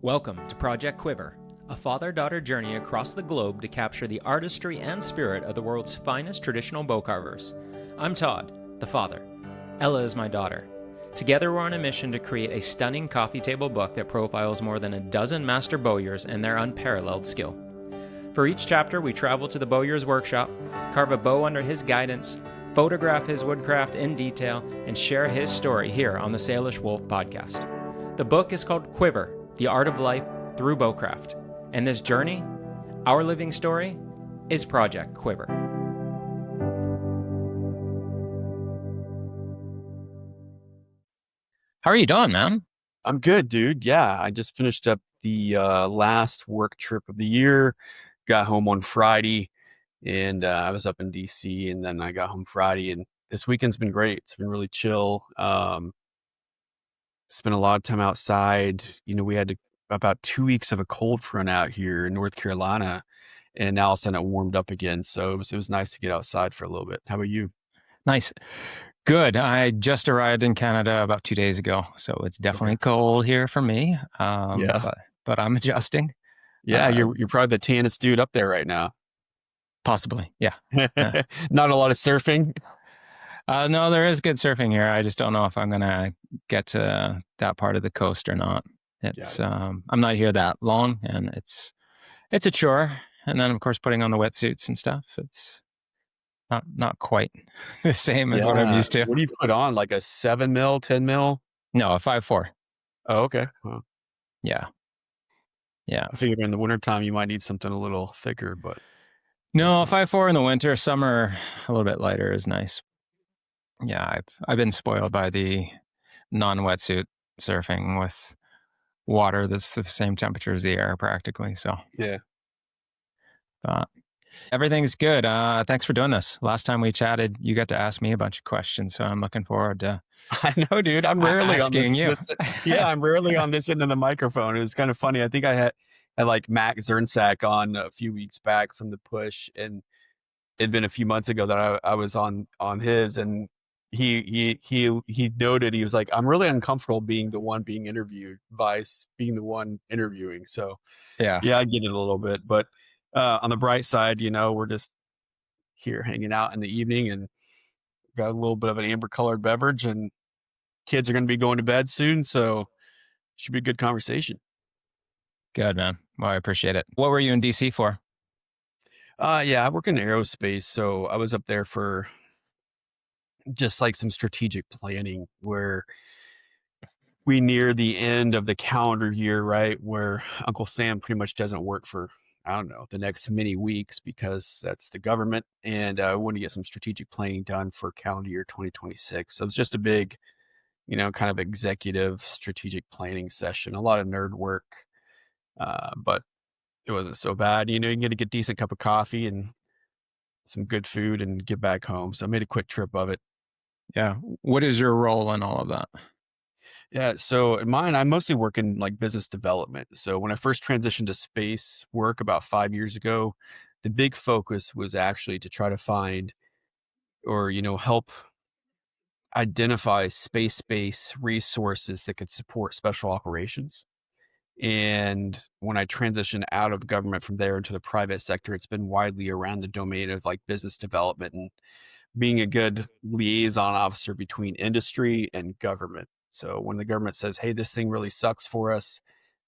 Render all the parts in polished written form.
Welcome to Project Quiver, a father-daughter journey across the globe to capture the artistry and spirit of the world's finest traditional bow carvers. I'm Todd, the father. Ella is my daughter. Together we're on a mission to create a stunning coffee table book that profiles more than a dozen master bowyers and their unparalleled skill. For each chapter, we travel to the bowyer's workshop, carve a bow under his guidance, photograph his woodcraft in detail, and share his story here on the Salish Wolf Podcast. The book is called Quiver, The Art of Life Through Bowcraft. And this journey, our living story, is Project Quiver. How are you doing, man? I'm good, dude. Yeah, I just finished up the last work trip of the year. Got home on Friday, and I was up in DC, and then I got home Friday, and this weekend's been great. It's been really chill. Spent a lot of time outside. You know, we had about 2 weeks of a cold front out here in North Carolina, and now all of a sudden it warmed up again. So it was nice to get outside for a little bit. How about you? Nice. Good. I just arrived in Canada about 2 days ago, so it's definitely cold here for me. But I'm adjusting. Yeah, you're probably the tannest dude up there right now. Possibly, yeah. Not a lot of surfing. No, there is good surfing here. I just don't know if I'm gonna get to that part of the coast or not. It's I'm not here that long, and it's a chore. And then of course putting on the wetsuits and stuff. It's not quite the same as what I'm used to. What do you put on? Like a 7 mil, 10 mil? No, a 5.4. Oh, okay. Well, yeah. I figured in the wintertime you might need something a little thicker, but no, 5.4 in the winter. Summer a little bit lighter is nice. Yeah, I've been spoiled by the non-wetsuit surfing with water that's the same temperature as the air practically. So yeah. Everything's good. Thanks for doing this. Last time we chatted, you got to ask me a bunch of questions, so I'm looking forward to. I know, dude. I'm rarely asking on this. I'm rarely on this end of the microphone. It was kind of funny. I think I had like Matt Zernsak on a few weeks back from the Push, and it'd been a few months ago that I was on his, and he noted, he was like, I'm really uncomfortable being the one being interviewed by being the one interviewing. So yeah, I get it a little bit, but on the bright side, you know, we're just here hanging out in the evening and got a little bit of an amber colored beverage, and kids are going to be going to bed soon. So should be a good conversation. Good, man. Well, I appreciate it. What were you in DC for? I work in aerospace. So I was up there for just like some strategic planning where we near the end of the calendar year, right? Where Uncle Sam pretty much doesn't work for, I don't know, the next many weeks because that's the government. And I want to get some strategic planning done for calendar year 2026. So it's just a big, you know, kind of executive strategic planning session, a lot of nerd work. But it wasn't so bad. You know, you can get a good decent cup of coffee and some good food and get back home. So I made a quick trip of it. Yeah. What is your role in all of that? Yeah. So in mine, I mostly work in like business development. So when I first transitioned to space work about 5 years ago, the big focus was actually to try to find or, you know, help identify space-based resources that could support special operations. And when I transitioned out of government from there into the private sector, it's been widely around the domain of like business development and being a good liaison officer between industry and government. So when the government says, hey, this thing really sucks for us,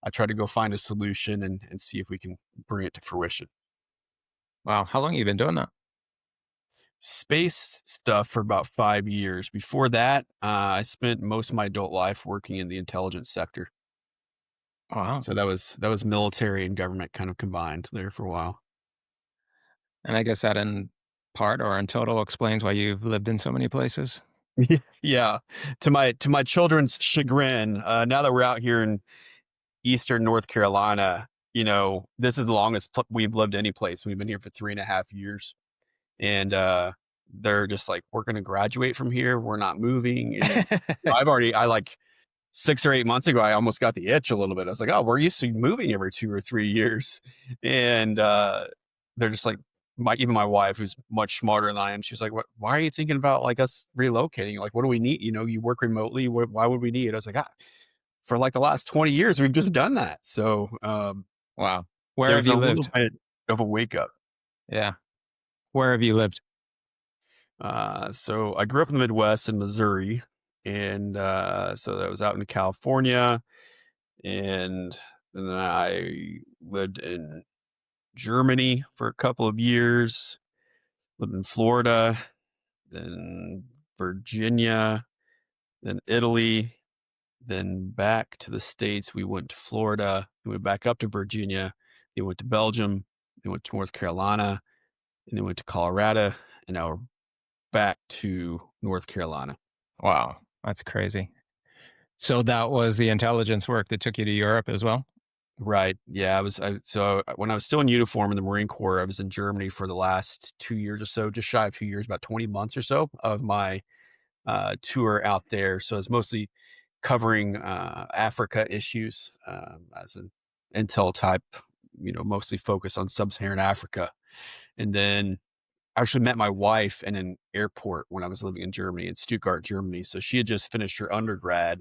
I try to go find a solution and see if we can bring it to fruition. Wow. How long have you been doing that? Space stuff for about 5 years. Before that, I spent most of my adult life working in the intelligence sector. Wow. So that was military and government kind of combined there for a while. And I guess that in part or in total explains why you've lived in so many places. Yeah. To my children's chagrin, now that we're out here in Eastern North Carolina, you know, this is the longest we've lived any place. We've been here for 3.5 years. And they're just like, we're going to graduate from here. We're not moving. And I like 6 or 8 months ago, I almost got the itch a little bit. I was like, oh, we're used to moving every 2 or 3 years. And they're just like, even my wife, who's much smarter than I am, she's like, why are you thinking about like us relocating? Like, what do we need? You know, you work remotely. Why would we need? I was like, for like the last 20 years, we've just done that. So Wow. Where have there's a you little lived? bit of a wake up. Yeah. Where have you lived? So I grew up in the Midwest in Missouri, and so I was out in California, and then I lived in Germany for a couple of years, lived in Florida, then Virginia, then Italy, then back to the States. We went to Florida, we went back up to Virginia, then went to Belgium, then went to North Carolina, and then went to Colorado, and now we're back to North Carolina. Wow. That's crazy. So that was the intelligence work that took you to Europe as well? Right. Yeah. So when I was still in uniform in the Marine Corps, I was in Germany for the last 2 years or so, just shy of 2 years, about 20 months or so of my tour out there. So I was mostly covering Africa issues as an intel type, mostly focused on sub-Saharan Africa. And then I actually met my wife in an airport when I was living in Germany, in Stuttgart, Germany. So she had just finished her undergrad,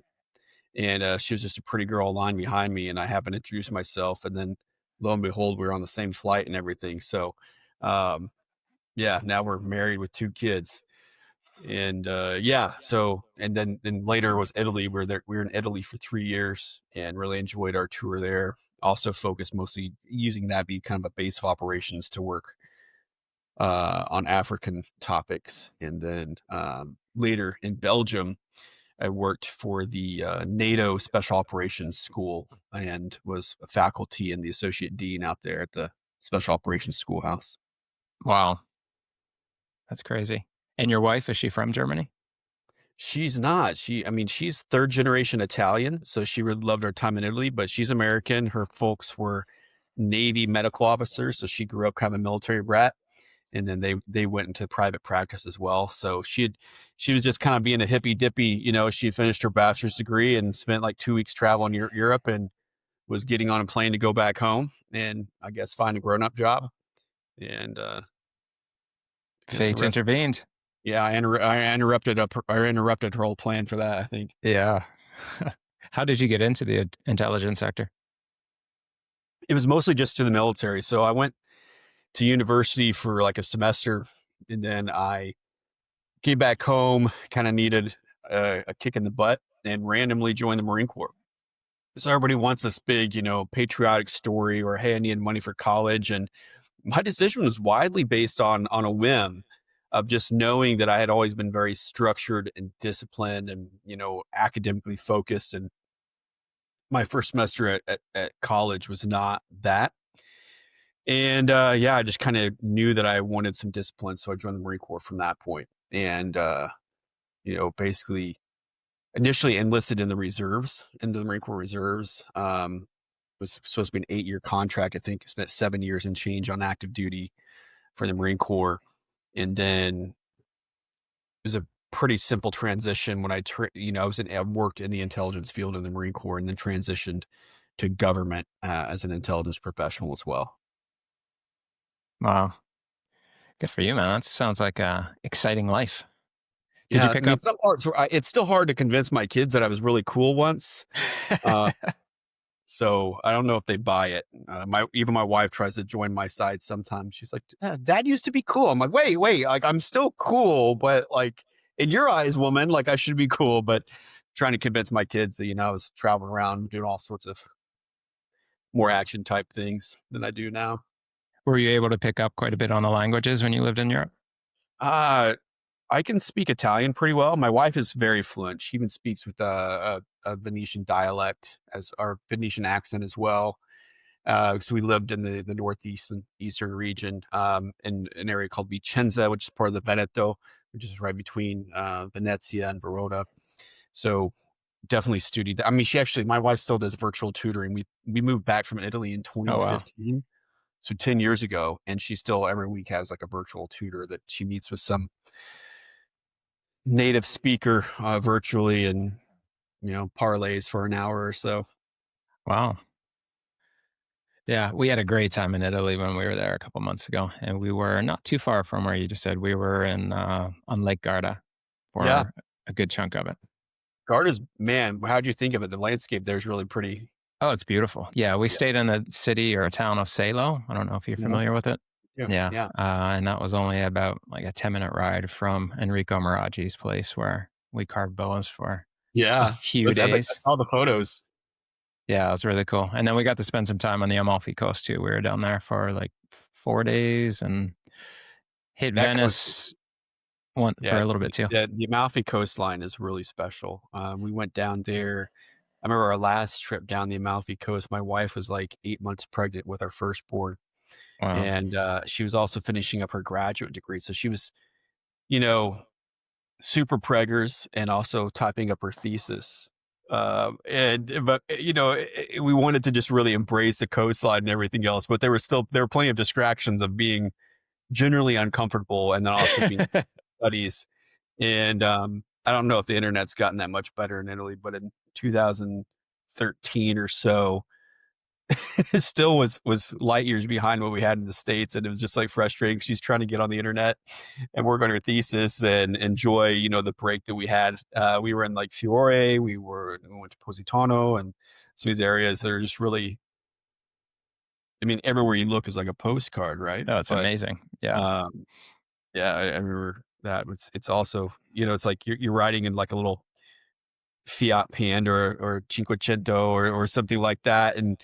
and she was just a pretty girl lying behind me, and I happened to introduce myself, and then lo and behold, we were on the same flight and everything. So, yeah, now we're married with 2 kids, and yeah. So, and then later was Italy. We were in Italy for 3 years and really enjoyed our tour there. Also focused mostly using that be kind of a base of operations to work on African topics, and then later in Belgium, I worked for the NATO Special Operations School and was a faculty and the associate dean out there at the Special Operations Schoolhouse. Wow. That's crazy. And your wife, is she from Germany? She's not. She's third generation Italian, so she really loved our time in Italy, but she's American. Her folks were Navy medical officers, so she grew up kind of a military brat. And then they went into private practice as well. So she was just kind of being a hippy dippy, she finished her bachelor's degree and spent like 2 weeks traveling Europe and was getting on a plane to go back home and I guess find a grown up job. And Fate intervened. Yeah, I interrupted her whole plan for that, I think. Yeah. How did you get into the intelligence sector? It was mostly just through the military. So I went to university for like a semester, and then I came back home, kind of needed a kick in the butt, and randomly joined the Marine Corps. So everybody wants this big, patriotic story, or hey, I needed money for college, and my decision was widely based on a whim of just knowing that I had always been very structured and disciplined, and academically focused. And my first semester at college was not that. And yeah, I just kind of knew that I wanted some discipline, so I joined the Marine Corps from that point. And basically initially enlisted in the reserves, into the Marine Corps reserves. Was supposed to be an 8-year contract. I think I spent 7 years and change on active duty for the Marine Corps, and then it was a pretty simple transition when I worked in the intelligence field in the Marine Corps, and then transitioned to government as an intelligence professional as well. Wow. Good for you, man. That sounds like a exciting life. Did you pick up some parts? It's still hard to convince my kids that I was really cool once. So I don't know if they buy it. Even my wife tries to join my side sometimes. She's like, "Dad used to be cool." I'm like, wait, like I'm still cool, but like in your eyes, woman, like I should be cool. But trying to convince my kids that I was traveling around doing all sorts of more action type things than I do now. Were you able to pick up quite a bit on the languages when you lived in Europe? I can speak Italian pretty well. My wife is very fluent. She even speaks with a Venetian dialect as our Venetian accent as well. So we lived in the northeast and eastern region, in an area called Vicenza, which is part of the Veneto, which is right between Venezia and Verona. So definitely studied. My wife still does virtual tutoring. We moved back from Italy in 2015. Oh, wow. So 10 years ago, and she still every week has like a virtual tutor that she meets with some native speaker virtually, and parlays for an hour or so. Wow. Yeah, we had a great time in Italy when we were there a couple months ago, and we were not too far from where you just said. We were on Lake Garda for a good chunk of it. Garda's, man, how'd you think of it? The landscape there is really pretty. Oh, it's beautiful. Yeah, we Yeah. stayed in the city or town of Salo. I don't know if you're Mhm. familiar with it. Yeah. Yeah, Yeah. and that was only about like a 10-minute ride from Enrico Miragi's place where we carved boas for a Yeah. few Those epic. I days. saw the photos. Yeah, it was really cool. And then we got to spend some time on the Amalfi Coast too. We were down there for like 4 days and hit That coast. Venice one for Yeah. a little bit too. The Amalfi coastline is really special. We went down there. I remember our last trip down the Amalfi Coast. My wife was like 8 months pregnant with our firstborn, Wow. and she was also finishing up her graduate degree. So she was, you know, super preggers and also typing up her thesis. But we wanted to just really embrace the coastline and everything else, but there were plenty of distractions of being generally uncomfortable and then also being studies. And I don't know if the internet's gotten that much better in Italy, but in 2013 or so, it still was light years behind what we had in the States. And it was just like frustrating. She's trying to get on the internet and work on her thesis and enjoy, the break that we had. We were in like Fiore, we went to Positano and some of these areas that are just really, I mean, everywhere you look is like a postcard, right? No, it's But amazing. Yeah. yeah, I remember that. It's also, it's like you're riding in like a little Fiat Panda or Cinquecento or something like that, and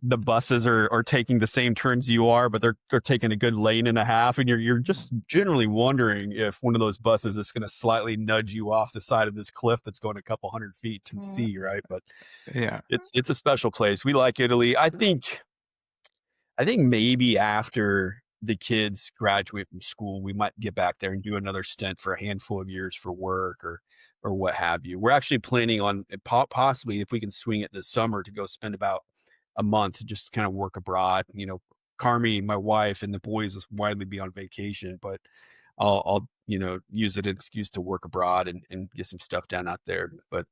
the buses are taking the same turns you are, but they're taking a good lane and a half, and you're just generally wondering if one of those buses is going to slightly nudge you off the side of this cliff that's going a couple 100 feet to the sea, right? But Yeah. it's a special place. We like Italy. I think maybe after the kids graduate from school, we might get back there and do another stint for a handful of years for work or what have you. We're actually planning on possibly, if we can swing it this summer, to go spend about a month to just kind of work abroad. Carmi, my wife, and the boys will widely be on vacation, but I'll use it as an excuse to work abroad and get some stuff done out there. But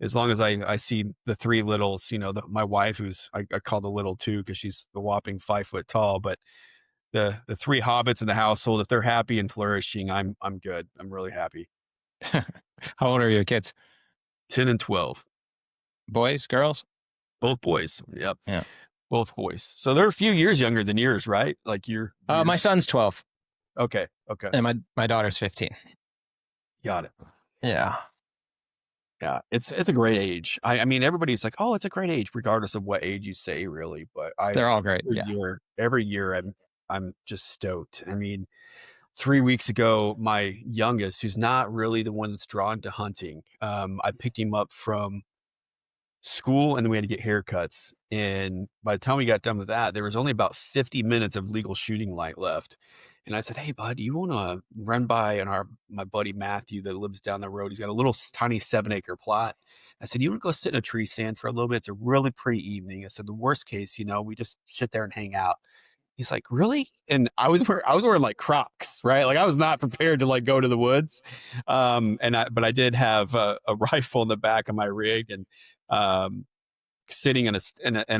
as long as I see the three littles, my wife, who's I call the little two because she's a whopping 5 foot tall, but the three hobbits in the household, if they're happy and flourishing, I'm good. I'm really happy. How old are your kids? 10 and 12, Boys, girls? both boys. Yep, Yeah. both boys. So they're a few years younger than yours, right? Like you're My son's 12 okay. and my daughter's 15. Got it. Yeah. Yeah, it's a great age. I mean, everybody's like, "Oh, it's a great age," regardless of what age you say, really. But They're all great. every Yeah. year, I'm just stoked. I mean, 3 weeks ago, my youngest, who's not really the one that's drawn to hunting, I picked him up from school, and then we had to get haircuts. And by the time we got done with that, there was only about 50 minutes of legal shooting light left. And I said, "Hey, bud, do you want to run by my buddy Mathew that lives down the road? He's got a little tiny 7-acre plot." I said, "You want to go sit in a tree stand for a little bit? It's a really pretty evening." I said, "The worst case, we just sit there and hang out." He's like, "Really?" And I was wearing like Crocs, right? Like I was not prepared to like go to the woods. But I did have a rifle in the back of my rig, and um, sitting in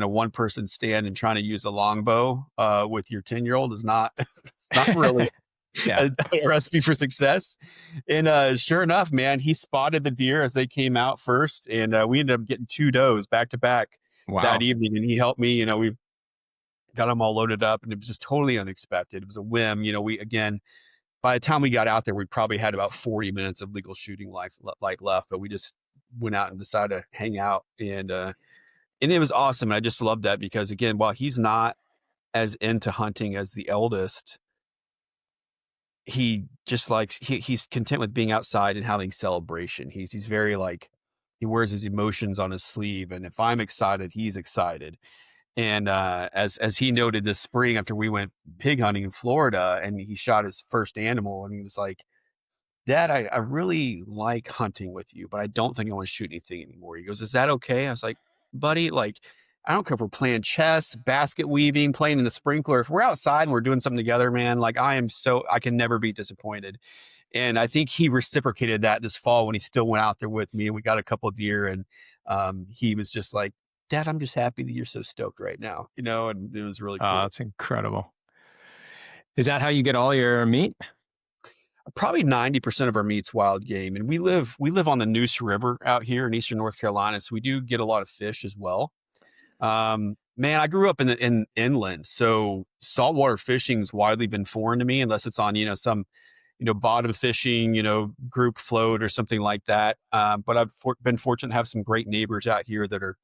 a one person stand and trying to use a longbow with your 10-year-old is not not really Yeah. a recipe for success. And sure enough, man, he spotted the deer as they came out first, and we ended up getting 2 does back to back Wow. that evening. And he helped me. We got them all loaded up, and it was just totally unexpected. It was a whim. By the time we got out there, we probably had about 40 minutes of legal shooting light left, but we just went out and decided to hang out, and it was awesome. And I just love that because, again, while he's not as into hunting as the eldest, he just likes he's content with being outside and having celebration. He's very like, he wears his emotions on his sleeve, and if I'm excited, he's excited. And as he noted this spring after we went pig hunting in Florida, and he shot his first animal, and he was like, "Dad, I really like hunting with you, but I don't think I want to shoot anything anymore." He goes, "Is that okay?" I was like, "Buddy, like, I don't care if we're playing chess, basket weaving, playing in the sprinkler. If we're outside and we're doing something together, man, like I can never be disappointed." And I think he reciprocated that this fall when he still went out there with me, and we got a couple of deer, and he was just like, "Dad, I'm just happy that you're so stoked right now," and it was really cool. Oh, that's incredible. Is that how you get all your meat? Probably 90% of our meat's wild game, and we live on the Neuse River out here in eastern North Carolina, so we do get a lot of fish as well. Man, I grew up in inland, so saltwater fishing's widely been foreign to me, unless it's on some bottom fishing group float or something like that. But I've been fortunate to have some great neighbors out here that are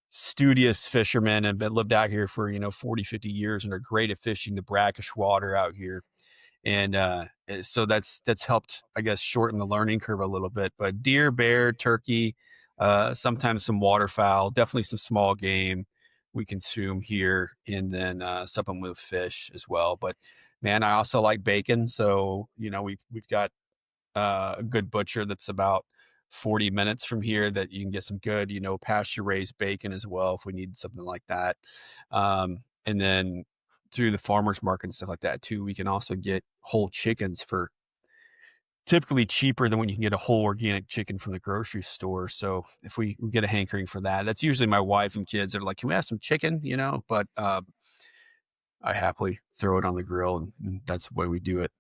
studious fishermen and been lived out here for 40, 50 years and are great at fishing the brackish water out here. And so that's helped, I guess, shorten the learning curve a little bit. But deer, bear, turkey, sometimes some waterfowl, definitely some small game we consume here, and then supplement with fish as well. But man, I also like bacon, so we've got a good butcher that's about 40 minutes from here that you can get some good pasture raised bacon as well if we need something like that. And then through the farmers market and stuff like that too, we can also get whole chickens for typically cheaper than when you can get a whole organic chicken from the grocery store. So if we get a hankering for that, that's usually my wife and kids that are like, can we have some chicken? But I happily throw it on the grill, and that's the way we do it.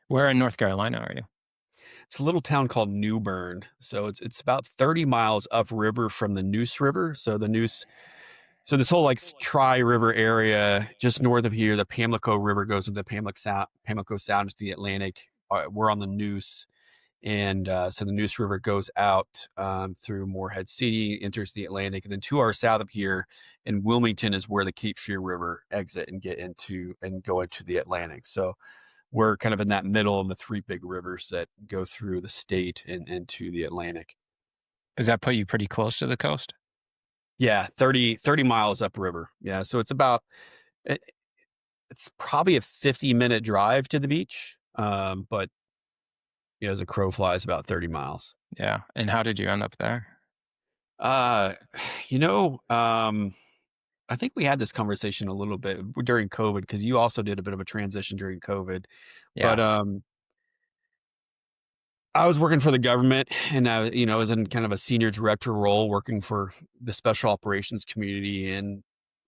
Where in North Carolina are you? It's a little town called New Bern. So it's about 30 miles upriver from the Neuse River. So this whole like tri-river area just north of here, the Pamlico River goes into the Pamlico Sound to the Atlantic. We're on the Neuse. And so the Neuse River goes out through Morehead City, enters the Atlantic, and then 2 hours south of here in Wilmington is where the Cape Fear River exit and go into the Atlantic. So we're kind of in that middle of the 3 big rivers that go through the state and into the Atlantic. Does that put you pretty close to the coast? Yeah, 30 miles upriver. Yeah, so it's probably a 50-minute drive to the beach, but as a crow flies, about 30 miles. Yeah. And how did you end up there? I think we had this conversation a little bit during COVID, because you also did a bit of a transition during COVID. Yeah. But I was working for the government, and I was in kind of a senior director role working for the special operations community. And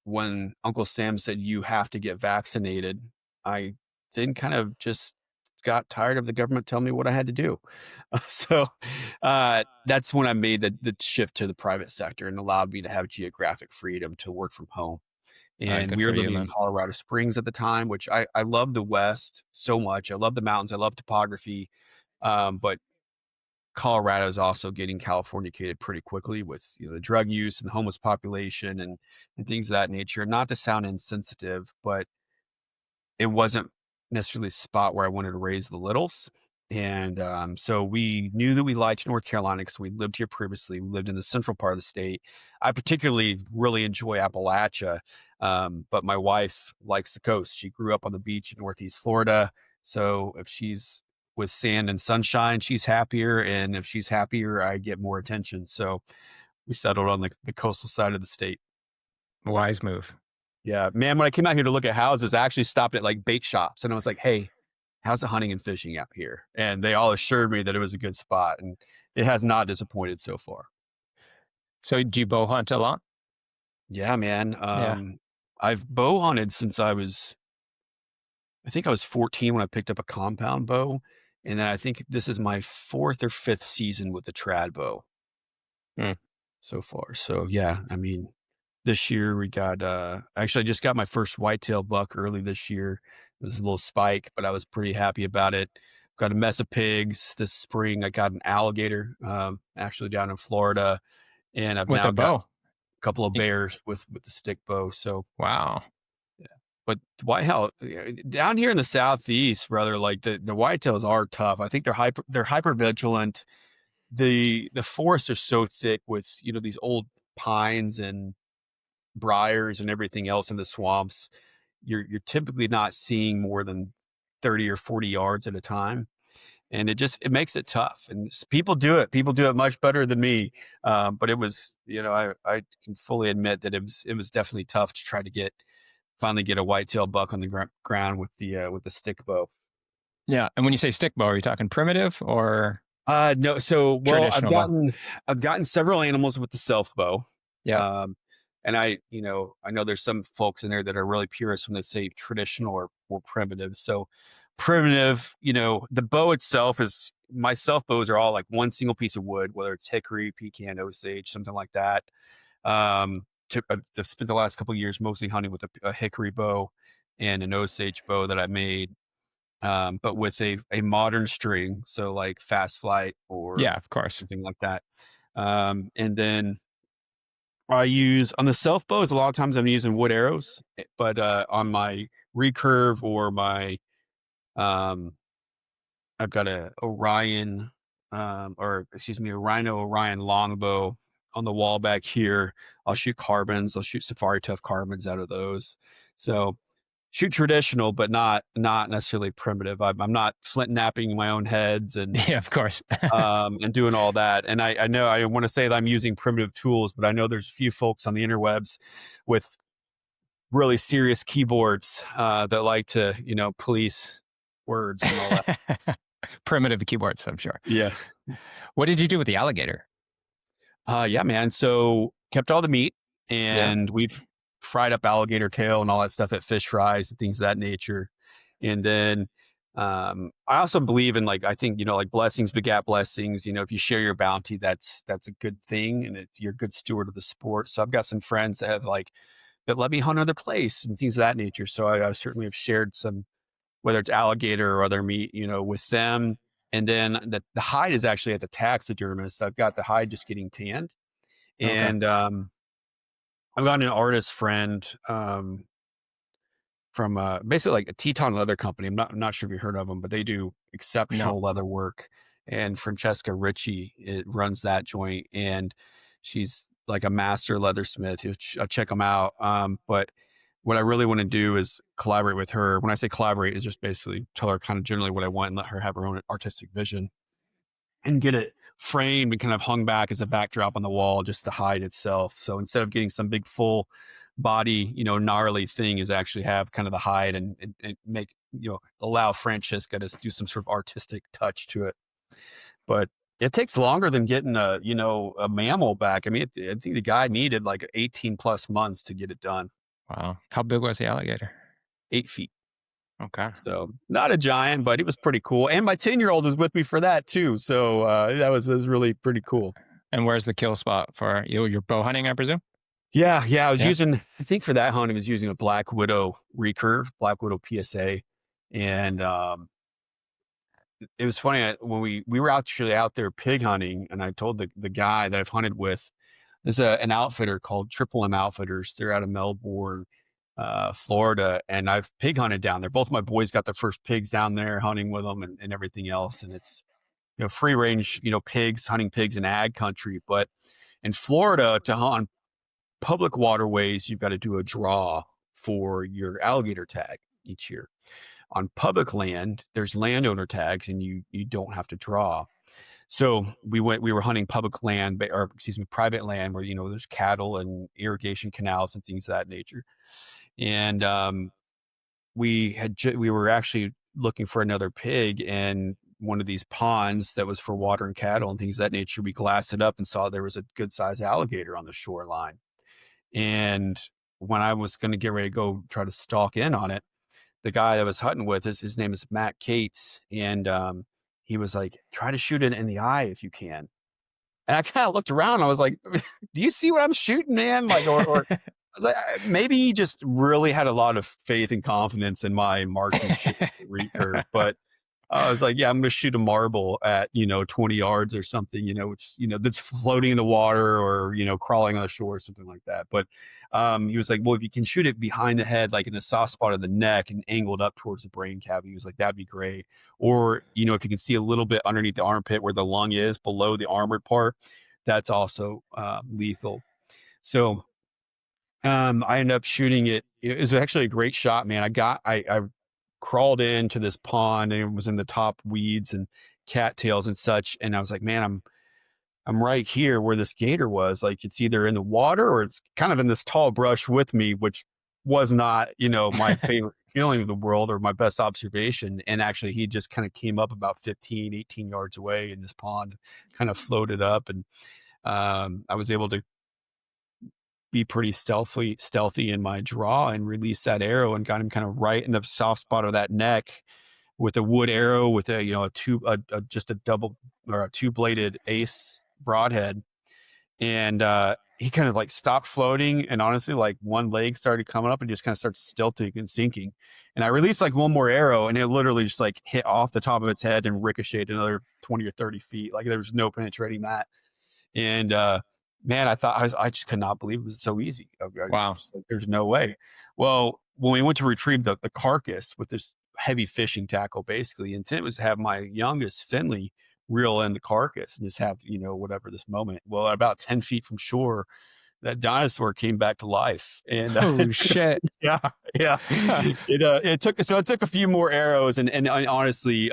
when Uncle Sam said, you have to get vaccinated, I then kind of just got tired of the government telling me what I had to do. So that's when I made the shift to the private sector and allowed me to have geographic freedom to work from home. And Good we were for you, living in man. Colorado Springs at the time, which I love the West so much. I love the mountains. I love topography. But Colorado is also getting Californicated pretty quickly with the drug use and the homeless population and things of that nature. Not to sound insensitive, but it wasn't necessarily a spot where I wanted to raise the littles. And so we knew that we liked North Carolina because we lived here previously. We lived in the central part of the state. I particularly really enjoy Appalachia, but my wife likes the coast. She grew up on the beach in Northeast Florida. So if she's with sand and sunshine, she's happier. And if she's happier, I get more attention. So we settled on the coastal side of the state. Wise move. Yeah, man, when I came out here to look at houses, I actually stopped at like bait shops, and I was like, hey, how's the hunting and fishing out here? And they all assured me that it was a good spot, and it has not disappointed so far. So do you bow hunt a lot? Yeah, man. Yeah. I've bow hunted since I think I was 14 when I picked up a compound bow. And then I think this is my 4th or 5th season with the trad bow so far. So yeah, I mean, this year we got, actually I just got my first whitetail buck early this year. It was a little spike, but I was pretty happy about it. Got a mess of pigs this spring. I got an alligator, actually down in Florida, and I've With now a got bow. a couple of bears with the stick bow. So, Wow. yeah. But whitetail down here in the Southeast, brother, like the whitetails are tough. I think they're hyper vigilant. The forests are so thick with, these old pines and briars and everything else in the swamps. You're typically not seeing more than 30 or 40 yards at a time. And it makes it tough. And people do it much better than me. But it was, I can fully admit that it was definitely tough to try to finally get a whitetail buck on the ground with the stick bow. Yeah. And when you say stick bow, are you talking primitive or No. So, well, traditional bow? I've gotten several animals with the self bow. Yeah. And I know there's some folks in there that are really purists when they say traditional or primitive. So primitive. The bow itself is, my self bows are all like one single piece of wood, whether it's hickory, pecan, osage, something like that. I've spent the last couple of years mostly hunting with a hickory bow and an osage bow that I made, but with a modern string, so like Fast Flight or Yeah, of course. something like that. And then I use on the self bows, a lot of times I'm using wood arrows, but on my recurve or my I've got a Orion, a Rhino Orion longbow on the wall back here. I'll shoot carbons. I'll shoot Safari Tough carbons out of those. So shoot traditional, but not necessarily primitive. I'm not flint napping my own heads and Yeah, of course. and doing all that. And I know I want to say that I'm using primitive tools, but I know there's a few folks on the interwebs with really serious keyboards that like to, police words and all that. Primitive keyboards, I'm sure. Yeah. What did you do with the alligator? Yeah, man. So kept all the meat, and we've fried up alligator tail and all that stuff at fish fries and things of that nature. And then I also believe in, like, I think, like blessings begat blessings. If you share your bounty, that's a good thing, and you're a good steward of the sport. So I've got some friends that have that let me hunt other place and things of that nature. So I certainly have shared some, whether it's alligator or other meat, with them. And then the hide is actually at the taxidermist. I've got the hide just getting tanned. And I've got an artist friend from basically like a Teton leather company. I'm not sure if you heard of them, but they do exceptional leather work. And Francesca Ritchie runs that joint, and she's like a master leathersmith. I'll check them out. But what I really want to do is collaborate with her. When I say collaborate, is just basically tell her kind of generally what I want and let her have her own artistic vision and get it framed and kind of hung back as a backdrop on the wall, just the hide itself. So instead of getting some big full body, gnarly thing, is actually have kind of the hide and make, allow Francesca to do some sort of artistic touch to it. But it takes longer than getting a mammal back. I mean, I think the guy needed like 18 plus months to get it done. Wow. How big was the alligator? 8 feet. Okay. So not a giant, but it was pretty cool. And my 10-year-old was with me for that too. So that was really pretty cool. And where's the kill spot for your bow hunting, I presume? Yeah. I was using, I think for that hunt, I was using a Black Widow recurve, Black Widow PSA. And it was funny when we were actually out there pig hunting, and I told the guy that I've hunted with, there's an outfitter called Triple M Outfitters. They're out of Melbourne, Florida, and I've pig hunted down there. Both my boys got their first pigs down there, hunting with them and everything else. And it's, free range, pigs, hunting pigs in ag country. But in Florida, to hunt on public waterways, you've got to do a draw for your alligator tag each year. On public land, there's landowner tags, and you don't have to draw. So we were hunting public land, or private land, where, there's cattle and irrigation canals and things of that nature. And we were actually looking for another pig, and one of these ponds that was for water and cattle and things of that nature, we glassed it up and saw there was a good sized alligator on the shoreline. And when I was going to get ready to go try to stalk in on it, the guy that I was hunting with, his name is Matt Cates, and he was like, try to shoot it in the eye if you can. And I kind of looked around. I was like, do you see what I'm shooting, man? Like, or I was like, maybe he just really had a lot of faith and confidence in my marksmanship recurve. But I was like, yeah, I'm going to shoot a marble at, 20 yards or something, which, that's floating in the water or, crawling on the shore or something like that. But he was like, well, if you can shoot it behind the head, like in the soft spot of the neck and angled up towards the brain cavity, he was like, that'd be great. Or, if you can see a little bit underneath the armpit where the lung is below the armored part, that's also lethal. So I ended up shooting it. It was actually a great shot, man. I crawled into this pond, and it was in the top weeds and cattails and such. And I was like, man, I'm right here where this gator was. Like, it's either in the water or it's kind of in this tall brush with me, which was not, my favorite feeling of the world or my best observation. And actually he just kind of came up about 15, 18 yards away in this pond, kind of floated up. And I was able to be pretty stealthy in my draw and release that arrow and got him kind of right in the soft spot of that neck. with a wood arrow with a, just a double or a 2-bladed ace broadhead. And he kind of like stopped floating, and honestly, like one leg started coming up and just kind of started stilting and sinking. And I released like one more arrow, and it literally just like hit off the top of its head and ricocheted another 20 or 30 feet. Like there was no penetrating that. And man, I just could not believe it was so easy. Wow. Like, there's no way. Well, when we went to retrieve the carcass with this heavy fishing tackle, basically, intent was to have my youngest Finley reel in the carcass and just have, whatever this moment. Well, about 10 feet from shore, that dinosaur came back to life. And oh shit. Yeah. It took a few more arrows, and honestly,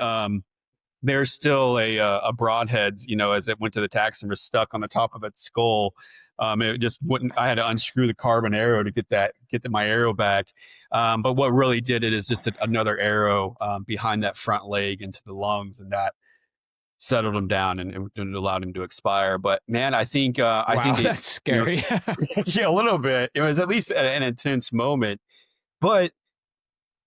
there's still a broadhead, as it went to the taxidermist, stuck on the top of its skull. It just wouldn't. I had to unscrew the carbon arrow to get my arrow back. But what really did it is just another arrow behind that front leg into the lungs, and that settled him down and allowed him to expire. But man, I think that's scary. Yeah, a little bit. It was at least an intense moment. But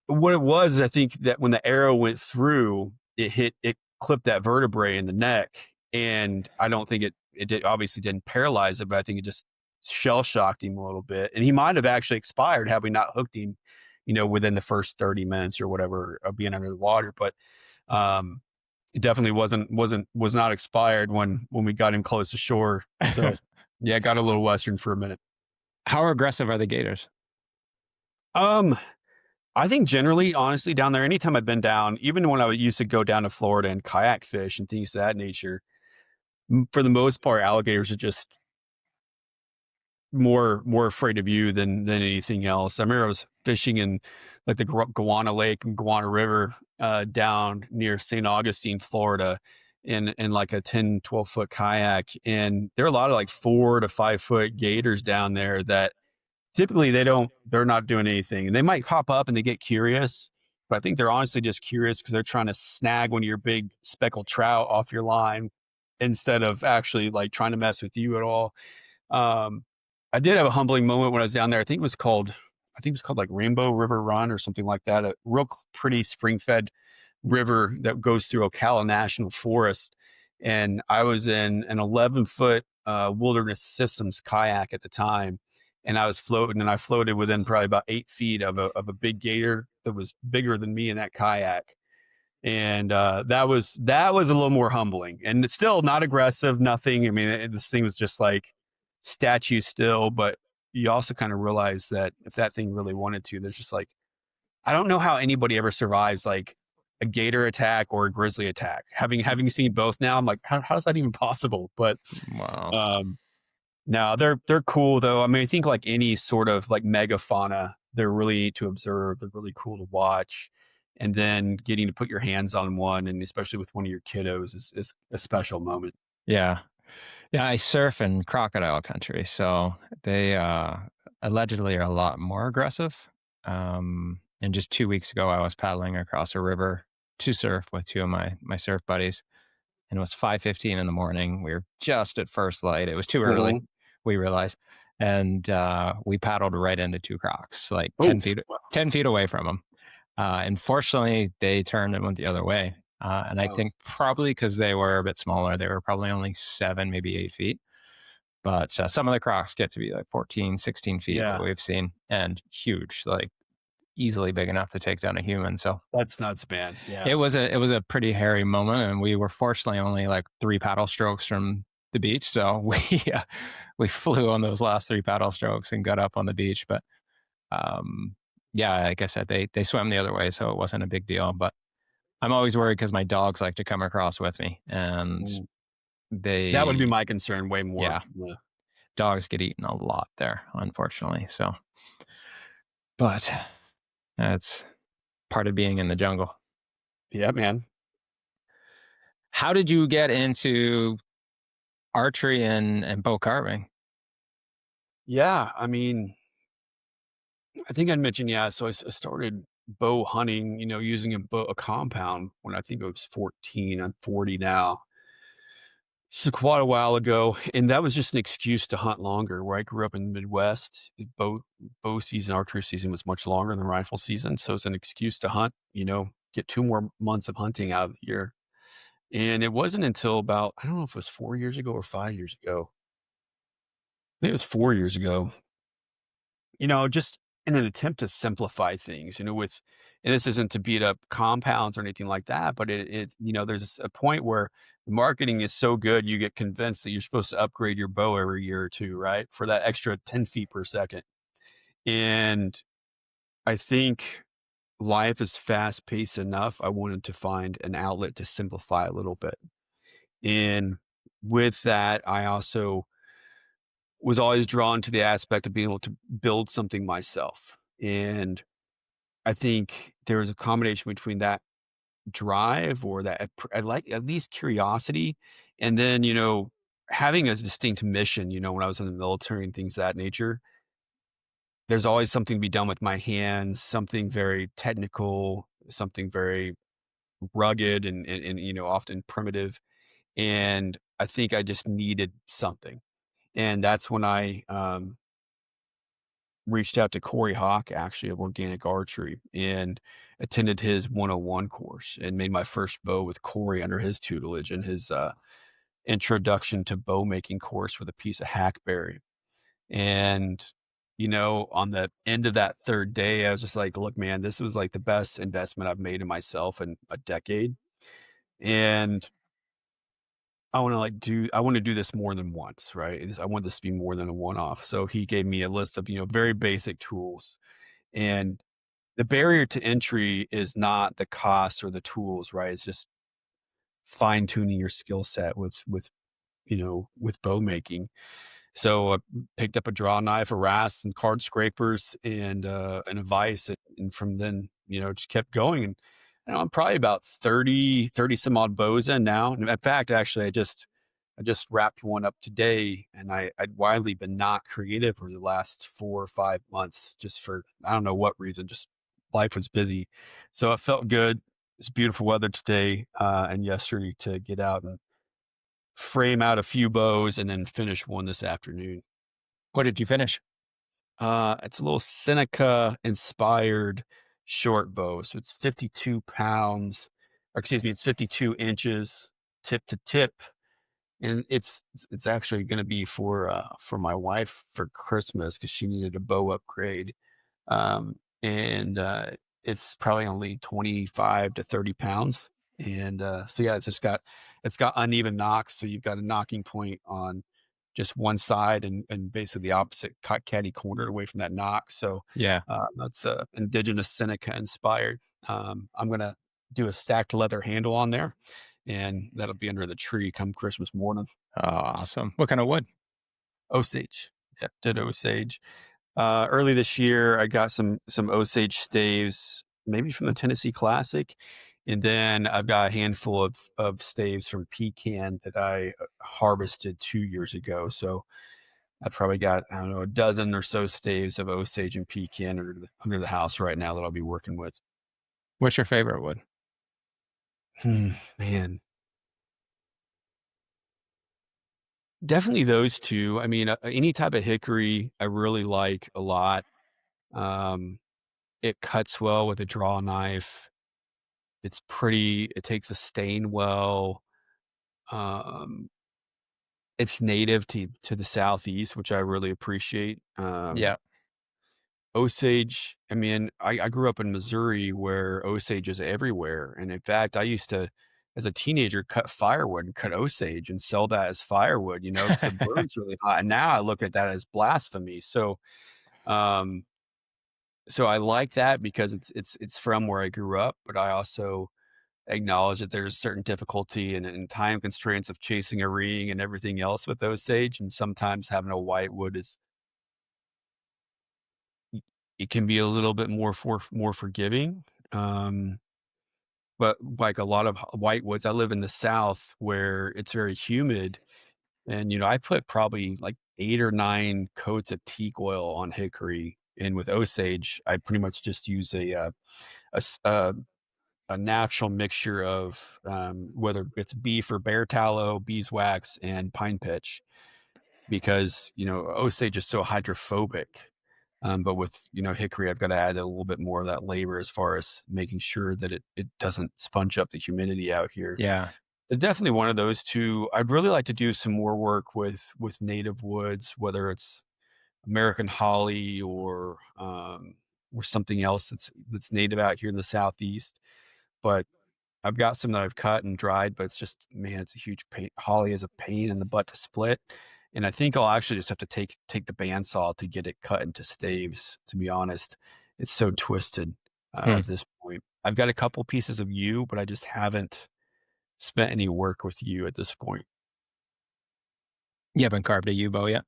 what it was, I think that when the arrow went through, it clipped that vertebrae in the neck, and I don't think it obviously didn't paralyze it, but I think it just shell shocked him a little bit, and he might have actually expired had we not hooked him, within the first 30 minutes or whatever of being under the water. But it definitely was not expired when we got him close to shore. So yeah, got a little Western for a minute. How aggressive are the gators? I think generally, honestly, down there, anytime I've been down, even when I used to go down to Florida and kayak fish and things of that nature, for the most part, alligators are just more afraid of you than anything else. I remember I was fishing in like the Guana Lake and Guana River down near St. Augustine, Florida, in like a 10, 12-foot kayak. And there are a lot of like 4 to 5 foot gators down there that typically they're not doing anything. And they might pop up and they get curious, but I think they're honestly just curious because they're trying to snag one of your big speckled trout off your line instead of actually like trying to mess with you at all. I did have a humbling moment when I was down there. I think it was called like Rainbow River Run or something like that. A real pretty spring-fed river that goes through Ocala National Forest. And I was in an 11-foot Wilderness Systems kayak at the time. And I was floating, and I floated within probably about 8 feet of a big gator that was bigger than me in that kayak. And that was a little more humbling, and it's still not aggressive, nothing. I mean, this thing was just like statue still, but you also kind of realize that if that thing really wanted to, there's just like, I don't know how anybody ever survives like a gator attack or a grizzly attack. Having seen both now, I'm like, how is that even possible? But wow. No, they're cool though. I mean, I think like any sort of like megafauna, they're really neat to observe. They're really cool to watch. And then getting to put your hands on one, and especially with one of your kiddos, is a special moment. Yeah. Yeah, I surf in crocodile country, so they allegedly are a lot more aggressive. And just 2 weeks ago, I was paddling across a river to surf with 2 of my surf buddies, and it was 5:15 in the morning. We were just at first light. It was too early, we realized, and we paddled right into 2 crocs, like 10 feet away from them. And fortunately, they turned and went the other way. And I think probably because they were a bit smaller, they were probably only 7, maybe 8 feet. But some of the crocs get to be like 14, 16 feet that we've seen, and huge, like easily big enough to take down a human. So that's nuts, man. Yeah, it was a pretty hairy moment, and we were fortunately only like 3 paddle strokes from the beach. So we flew on those last 3 paddle strokes and got up on the beach. But yeah, like I said, they swam the other way, so it wasn't a big deal. But I'm always worried because my dogs like to come across with me, and that would be my concern way more. Yeah. Dogs get eaten a lot there, unfortunately. So, but that's part of being in the jungle. Yeah, man. How did you get into archery and bow carving? Yeah, I mean, I think I mentioned, so I started bow hunting, using a compound when I think I was 14. I'm 40 now. So quite a while ago, and that was just an excuse to hunt longer. Where I grew up in the Midwest, bow season, archery season was much longer than rifle season, so it's an excuse to hunt, get 2 more months of hunting out of the year. And it wasn't until about, I don't know if it was 4 years ago or 5 years ago. I think it was 4 years ago, just in an attempt to simplify things, and this isn't to beat up compounds or anything like that, but there's a point where the marketing is so good, you get convinced that you're supposed to upgrade your bow every year or two, right? For that extra 10 feet per second. And I think life is fast paced enough. I wanted to find an outlet to simplify a little bit. And with that, I also was always drawn to the aspect of being able to build something myself. And I think there was a combination between that drive or that I like at least curiosity. And then, having a distinct mission, when I was in the military and things of that nature, there's always something to be done with my hands, something very technical, something very rugged and often primitive. And I think I just needed something. And that's when I reached out to Corey Hawk, actually, of Organic Archery, and attended his 101 course and made my first bow with Corey under his tutelage and his introduction to bow making course with a piece of hackberry. And, on the end of that third day, I was just like, look, man, this was like the best investment I've made in myself in a decade. And I want to do this more than once, right? I want this to be more than a one-off. So he gave me a list of, very basic tools. And the barrier to entry is not the cost or the tools, right? It's just fine tuning your skill set with bow making. So I picked up a draw knife, a rasp, some card scrapers, and a vise, and from then, just kept going. And I'm probably about 30 some odd bows in now. And in fact, actually, I just wrapped one up today, and I'd widely been not creative for the last 4 or 5 months, just for I don't know what reason, just life was busy. So it felt good. It's beautiful weather today and yesterday to get out and frame out a few bows and then finish one this afternoon. What did you finish? It's a little Seneca inspired short bow. So it's 52 pounds, or excuse me, it's 52 inches tip to tip. And it's actually going to be for my wife for Christmas because she needed a bow upgrade. And it's probably only 25 to 30 pounds. And so yeah, it's got uneven knocks. So you've got a knocking point on just one side and basically the opposite caddy corner away from that knock. So Yeah. that's indigenous Seneca inspired. I'm gonna do a stacked leather handle on there, and that'll be under the tree come Christmas morning. Oh, awesome. What kind of wood? Osage. Yep, did Osage. Early this year, I got some Osage staves, maybe from the Tennessee Classic, and then I've got a handful of staves from pecan that I harvested 2 years ago. So I probably got, I don't know, a dozen or so staves of Osage and pecan under the house right now that I'll be working with. What's your favorite wood? Man, definitely those two. I mean, any type of hickory I really like a lot. Um, it cuts well with a draw knife. It's pretty. It takes a stain well. Um, it's native to the Southeast, which I really appreciate. Yeah. Osage, I mean, I grew up in Missouri where Osage is everywhere. And in fact, I used to, as a teenager, cut firewood and cut Osage and sell that as firewood, because it burns really hot. And now I look at that as blasphemy. Um, so I like that because it's from where I grew up, but I also acknowledge that there's certain difficulty and time constraints of chasing a ring and everything else with Osage. And sometimes having a white wood it can be a little bit more forgiving. But like a lot of white woods, I live in the South where it's very humid, and I put probably like 8 or 9 coats of teak oil on hickory, and with Osage, I pretty much just use a natural mixture of whether it's beef or bear tallow, beeswax, and pine pitch, because Osage is so hydrophobic. But with, hickory, I've got to add a little bit more of that labor as far as making sure that it doesn't sponge up the humidity out here. Yeah. Definitely one of those two. I'd really like to do some more work with native woods, whether it's American holly or something else that's native out here in the Southeast. But I've got some that I've cut and dried, but it's just, man, it's a huge pain. Holly is a pain in the butt to split. And I think I'll actually just have to take the bandsaw to get it cut into staves, to be honest. It's so twisted Hmm. at this point. I've got a couple pieces of yew, but I just haven't spent any work with yew at this point. You haven't carved a yew bow yet?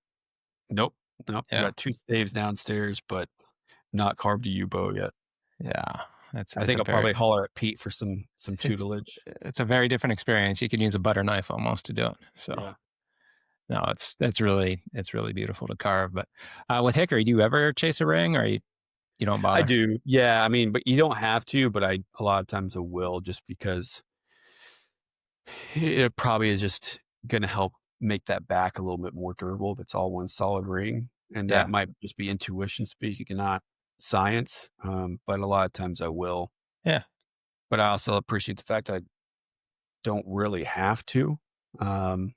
Nope. Nope. I've Yeah. got 2 staves downstairs, but not carved a yew bow yet. Yeah. It's I it's think a I'll very probably holler at Pete for some it's tutelage. it's a very different experience. You could use a butter knife almost to do it. So Yeah. no, it's really beautiful to carve. But with hickory, do you ever chase a ring, or you don't I bother? do. Yeah, I mean, but you don't have to, but a lot of times I will, just because it probably is just gonna help make that back a little bit more durable if it's all one solid ring, and that Yeah. might just be intuition speaking and not science, but a lot of times I will. Yeah. But I also appreciate the fact I don't really have to. Um,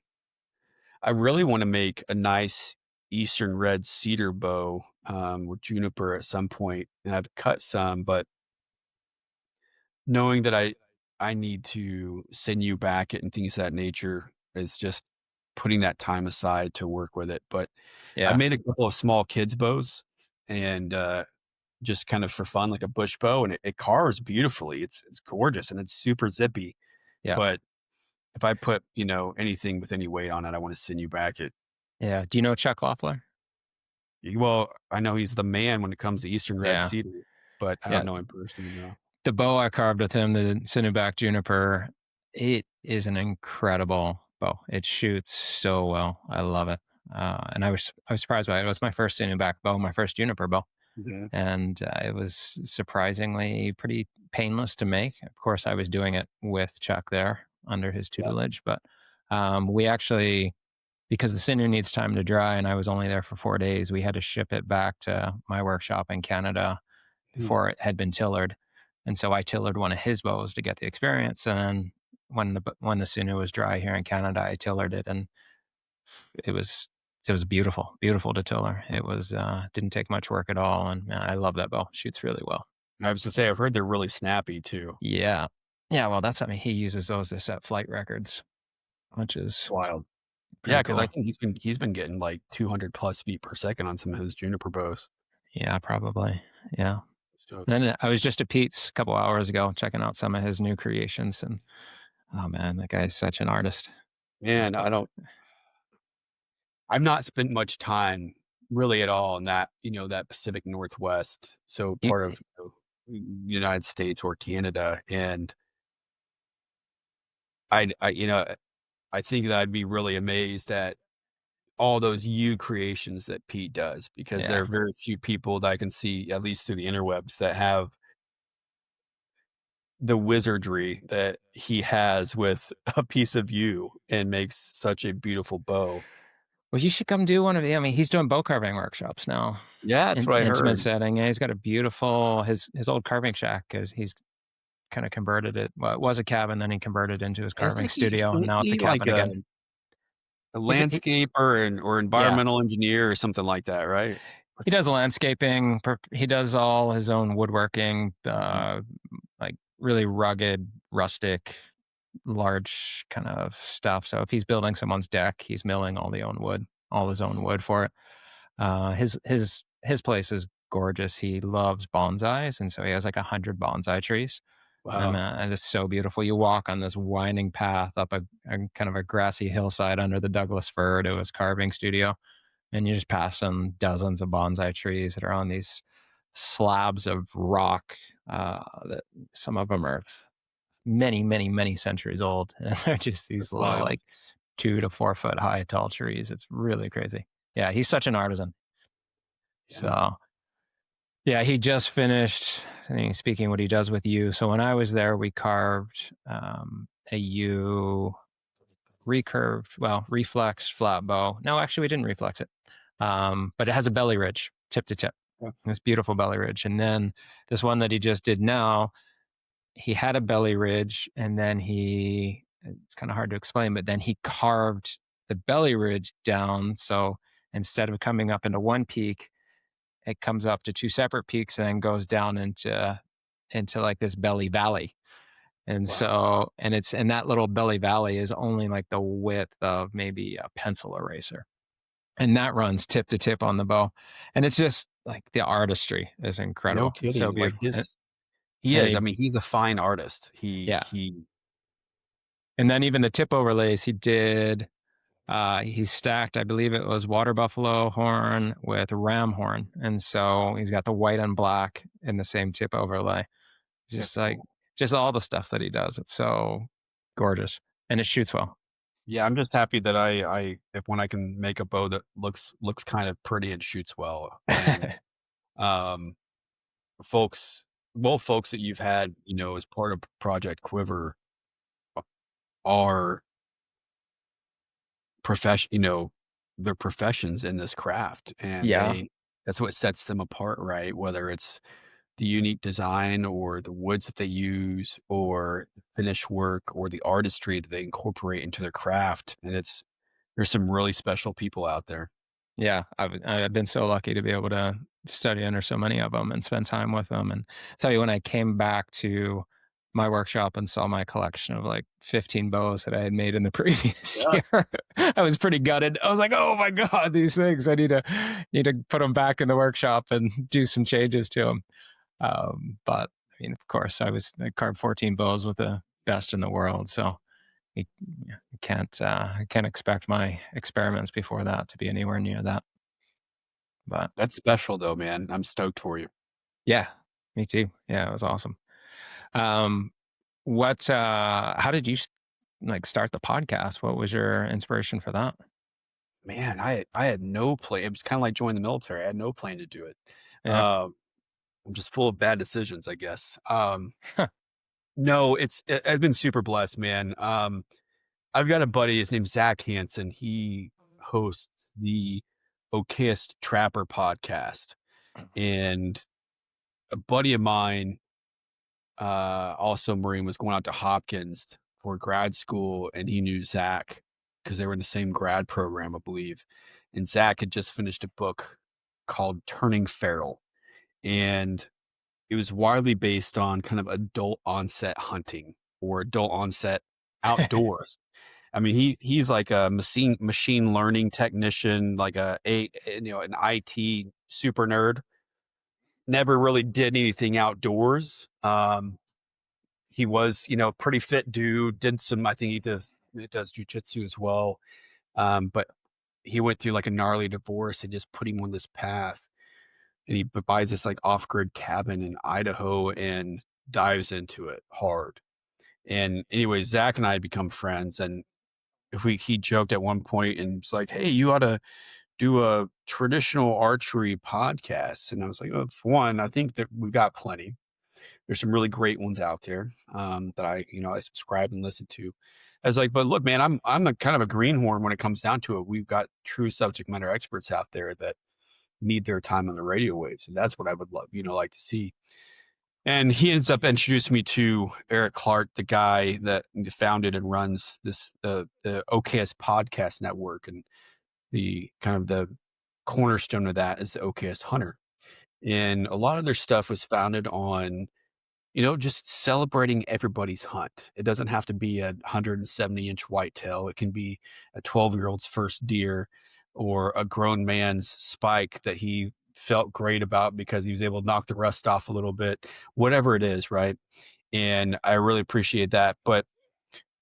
I really wanna make a nice eastern red cedar bow, with juniper at some point, and I've cut some, but knowing that I need to send you back it and things of that nature is just putting that time aside to work with it. But I Yeah. made a couple of small kids bows and, just kind of for fun, like a bush bow, and it carves beautifully. It's gorgeous and it's super zippy. Yeah. But if I put, anything with any weight on it, I want to send you back it. Yeah. Do you know Chuck Loeffler? Well, I know he's the man when it comes to Eastern Red Yeah. Cedar, but I Yeah. don't know him personally, no. The bow I carved with him, the Cineback Juniper, it is an incredible bow. It shoots so well. I love it. And I was surprised by it. It was my first Cineback bow, my first Juniper bow, Yeah. and it was surprisingly pretty painless to make. Of course, I was doing it with Chuck there under his Yeah. tutelage, but we actually, because the Sinew needs time to dry, and I was only there for 4 days, we had to ship it back to my workshop in Canada Hmm. before it had been tillered. And so I tillered one of his bows to get the experience. And then when the Sinew was dry here in Canada, I tillered it, and it was beautiful, beautiful to tiller. It was didn't take much work at all, and man, I love that bow. Shoots really well. I was gonna say, I've heard they're really snappy too. Yeah, yeah. Well, that's, I mean, he uses those to set flight records, which is Wild. Yeah, pretty because I cool. think he's been getting like 200 plus feet per second on some of his juniper bows. Yeah, probably. Yeah. So, Then I was just at Pete's a couple hours ago checking out some of his new creations, and oh man, that guy's such an artist. He's man, I've not spent much time really at all in that Pacific Northwest. So you, part of United States or Canada. And I think that I'd be really amazed at all those you creations that Pete does, because there yeah. are very few people that I can see, at least through the interwebs, that have the wizardry that he has with a piece of yew and makes such a beautiful bow. Well, you should come do one of. I mean, he's doing bow carving workshops now, Yeah, that's in what I intimate heard. setting. And he's got a beautiful his old carving shack, because he's kind of converted it. Well, it was a cabin, then he converted into his carving studio, and Isn't now it's a he like cabin again. a He's landscaper or yeah. environmental engineer or something like that, right? He does landscaping. He does all his own woodworking, Mhm. like really rugged, rustic, large kind of stuff. So if he's building someone's deck, he's milling all his own wood for it. His place is gorgeous. He loves bonsais, and so he has like 100 bonsai trees. And Wow. it is so beautiful. You walk on this winding path up a kind of a grassy hillside under the Douglas fir to his carving studio, and you just pass some dozens of bonsai trees that are on these slabs of rock. That some of them are many, many, many centuries old, and they're just these That's little, wild. like, 2 to 4 foot high tall trees. It's really crazy. Yeah, he's such an artisan. Yeah. So yeah, he just finished, I mean, speaking what he does with yew. So when I was there, we carved a yew reflexed flat bow. No, actually, we didn't reflex it, but it has a belly ridge, tip to tip. this beautiful belly ridge. And then this one that he just did now, he had a belly ridge, and then it's kind of hard to explain, but then he carved the belly ridge down. So instead of coming up into one peak, it comes up to two separate peaks and then goes down into like this belly valley. And so, and that little belly valley is only like the width of maybe a pencil eraser. And that runs tip to tip on the bow. And it's just like the artistry is incredible. No kidding. It's so Like beautiful. he is. I mean, he's a fine artist. Yeah. And then even the tip overlays he did, he stacked, I believe it was water buffalo horn with ram horn. And so he's got the white and black in the same tip overlay. Just like, just all the stuff that he does. It's so gorgeous, and it shoots well. Yeah, I'm just happy that when I can make a bow that looks kind of pretty and shoots well. And folks that you've had, as part of Project Quiver are their professions in this craft, and that's what sets them apart, right? Whether it's the unique design or the woods that they use or finish work or the artistry that they incorporate into their craft. And there's some really special people out there. Yeah. I've been so lucky to be able to study under so many of them and spend time with them. And tell you, when I came back to my workshop and saw my collection of like 15 bows that I had made in the previous year, I was pretty gutted. I was like, oh my God, these things, I need to put them back in the workshop and do some changes to them. But I mean, of course, I carved 14 bows with the best in the world. So you can't expect my experiments before that to be anywhere near that. But that's special though, man. I'm stoked for you. Yeah, me too. Yeah, it was awesome. How did you like start the podcast? What was your inspiration for that? Man, I had no plan. It was kind of like joining the military. I had no plan to do it. Yeah. I'm just full of bad decisions, I guess. No, I've been super blessed, man. I've got a buddy, his name's Zach Hansen. He hosts the Okayest Trapper podcast. And a buddy of mine, also Marine, was going out to Hopkins for grad school, and he knew Zach because they were in the same grad program, I believe. And Zach had just finished a book called Turning Feral. And it was widely based on kind of adult onset hunting or adult onset outdoors. I mean, he's like a machine learning technician, like an IT super nerd. Never really did anything outdoors. He was, pretty fit dude. Did some, I think he does jujitsu as well. But he went through like a gnarly divorce and just put him on this path. And he buys this like off-grid cabin in Idaho and dives into it hard. And anyway, Zach and I had become friends, and he joked at one point and was like, "Hey, you ought to do a traditional archery podcast." And I was like, "Well, for one, I think that we've got plenty. There's some really great ones out there that I subscribe and listen to." I was like, "But look, man, I'm a kind of a greenhorn when it comes down to it. We've got true subject matter experts out there that need their time on the radio waves, and that's what I would love, like to see." And he ends up introducing me to Eric Clark, the guy that founded and runs the OKS podcast network, and the kind of the cornerstone of that is the OKS Hunter. And a lot of their stuff was founded on, just celebrating everybody's hunt. It doesn't have to be a 170-inch whitetail. It can be a 12-year-old's first deer, or a grown man's spike that he felt great about because he was able to knock the rust off a little bit, whatever it is, right? And I really appreciate that. But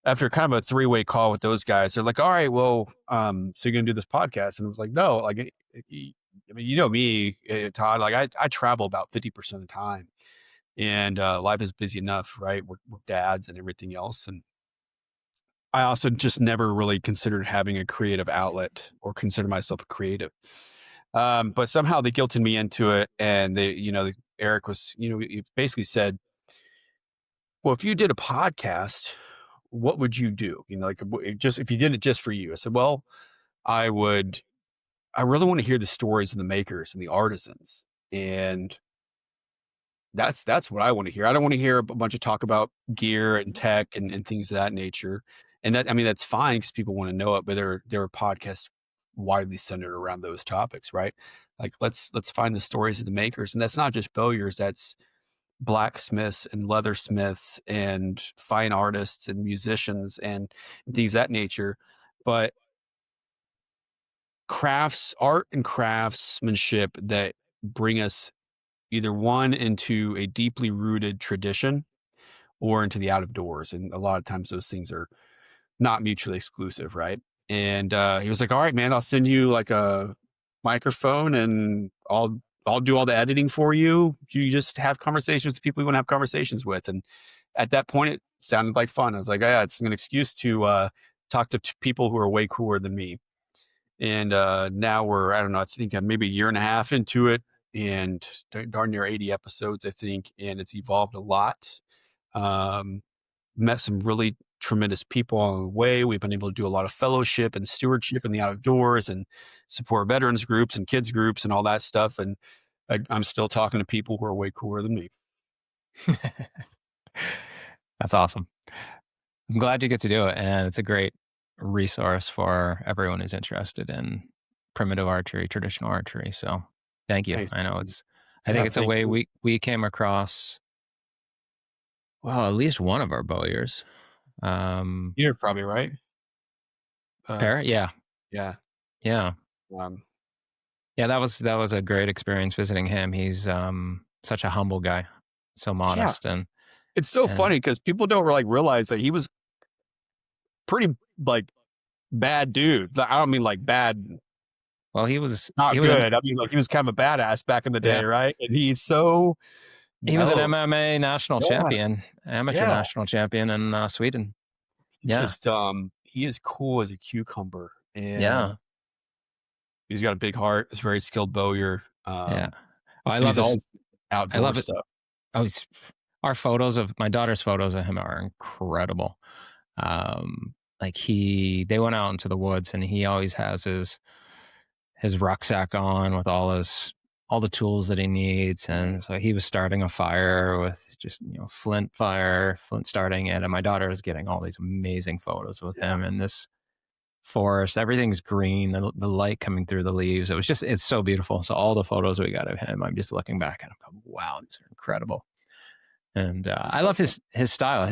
after kind of a three-way call with those guys, they're like, "All right, well, so you're gonna do this podcast?" And I was like, "No, like, I mean, you know me, Todd, like I travel about 50% of the time, and life is busy enough, right? We're dads and everything else. And I also just never really considered having a creative outlet or consider myself a creative. But somehow they guilted me into it. And Eric was, he basically said, "Well, if you did a podcast, what would you do? Like, just if you did it just for you." I said, "Well, I really want to hear the stories of the makers and the artisans." And that's what I want to hear. I don't want to hear a bunch of talk about gear and tech and things of that nature. And that, I mean, that's fine because people want to know it, but there are podcasts widely centered around those topics, right? Like let's find the stories of the makers. And that's not just bowyers, that's blacksmiths and leathersmiths and fine artists and musicians and things of that nature. But art and craftsmanship that bring us either one into a deeply rooted tradition or into the out of doors. And a lot of times those things are not mutually exclusive, right? And he was like, all right, man, I'll send you like a microphone and I'll do all the editing for you. You just have conversations with people you want to have conversations with. And at that point, it sounded like fun. I was like, yeah, it's an excuse to talk to people who are way cooler than me. And now I don't know, I think I'm maybe a year and a half into it and darn near 80 episodes, I think. And it's evolved a lot. Met some really tremendous people along the way. We've been able to do a lot of fellowship and stewardship in the outdoors and support veterans groups and kids groups and all that stuff. And I'm still talking to people who are way cooler than me. That's awesome. I'm glad you get to do it. And it's a great resource for everyone who's interested in primitive archery, traditional archery. So thank you. Thanks. I know I think it's a way we came across, well, at least one of our bowyers. You're probably right. Parrot? Yeah. Yeah. Yeah. Yeah, that was a great experience visiting him. He's such a humble guy, so modest. And it's so funny because people don't like realize that he was pretty like bad dude. I don't mean like bad. Well, he was not good. I mean, like he was kind of a badass back in the day, right? And he was an MMA national champion, amateur national champion in Sweden. Just he is cool as a cucumber. And he's got a big heart. He's a very skilled bowyer. I love his outdoor stuff. Oh, our photos of my daughter's photos of him are incredible. Like they went out into the woods and he always has his rucksack on with all the tools that he needs. And so he was starting a fire with just, flint starting it. And my daughter was getting all these amazing photos with him in this forest. Everything's green, the light coming through the leaves. It's so beautiful. So all the photos we got of him, I'm just looking back and I'm going, wow, these are incredible. And I love his style.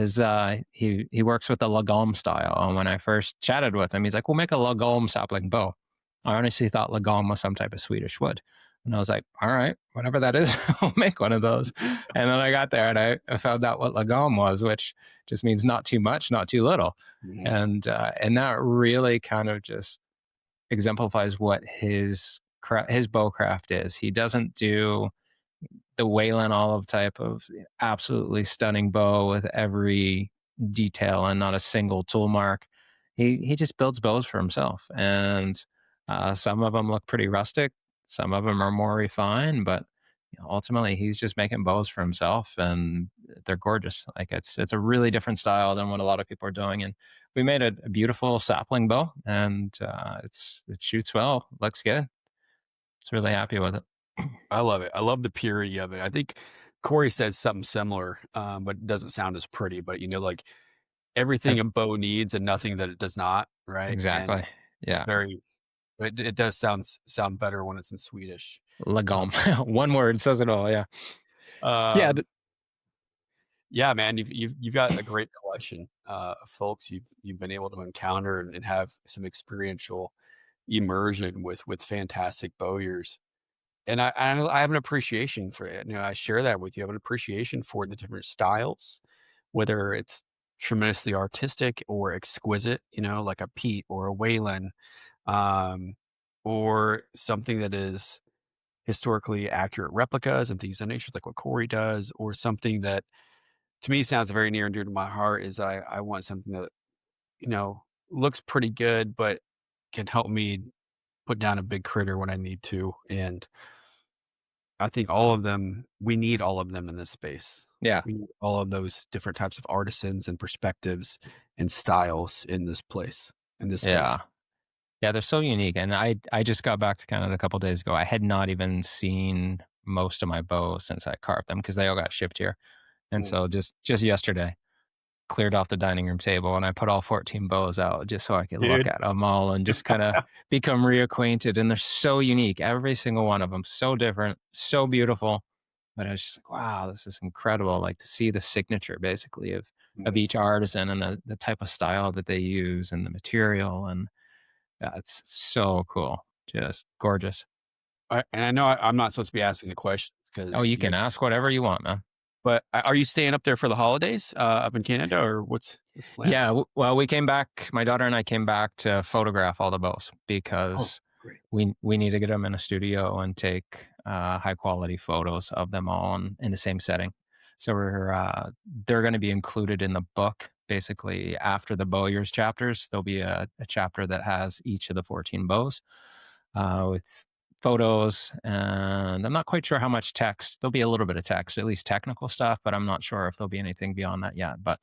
He works with the lagom style. And when I first chatted with him, he's like, we'll make a lagom sapling bow. I honestly thought lagom was some type of Swedish wood. And I was like, all right, whatever that is, I'll make one of those. And then I got there and I found out what lagom was, which just means not too much, not too little. And that really kind of just exemplifies what his bowcraft is. He doesn't do the Wayland Olive type of absolutely stunning bow with every detail and not a single tool mark. He just builds bows for himself. And some of them look pretty rustic. Some of them are more refined, but ultimately he's just making bows for himself and they're gorgeous. Like it's a really different style than what a lot of people are doing. And we made a beautiful sapling bow and it shoots well, looks good. It's really happy with it. I love it. I love the purity of it. I think Corey says something similar, but it doesn't sound as pretty, but like everything a bow needs and nothing that it does not. Right. Exactly. And it does sound better when it's in Swedish. Lagom. One word says it all. Yeah. Yeah, man, you've got a great collection of folks you've been able to encounter and have some experiential immersion with fantastic bowyers. And I have an appreciation for it. I share that with you. I have an appreciation for the different styles, whether it's tremendously artistic or exquisite, like a Pete or a Wayland, or something that is historically accurate replicas and things of nature, like what Corey does, or something that to me sounds very near and dear to my heart is I want something that, looks pretty good, but can help me put down a big critter when I need to. And I think we need all of them in this space. Yeah. We need all of those different types of artisans and perspectives and styles in this place, in this space. Yeah, they're so unique. And I just got back to Canada a couple of days ago. I had not even seen most of my bows since I carved them because they all got shipped here. And Mm. so just yesterday, cleared off the dining room table and I put all 14 bows out just so I could look Dude. at them all and just kind of become reacquainted. And they're so unique, every single one of them, so different, so beautiful. But I was just like, wow, this is incredible. Like to see the signature basically of Mm. each artisan and the type of style that they use and the material. And yeah, it's so cool. Just gorgeous. And I know I'm not supposed to be asking the questions Oh, because you can ask whatever you want, man. but are you staying up there for the holidays, up in Canada, or what's the plan? Yeah, well, we came back. My daughter and I came back to photograph all the bows Oh, because great. we need to get them in a studio and take high quality photos of them all in the same setting. So they're going to be included in the book. Basically, after the Bowyer's chapters, there'll be a chapter that has each of the 14 bows with photos, and I'm not quite sure how much text. There'll be a little bit of text, at least technical stuff, but I'm not sure if there'll be anything beyond that yet. But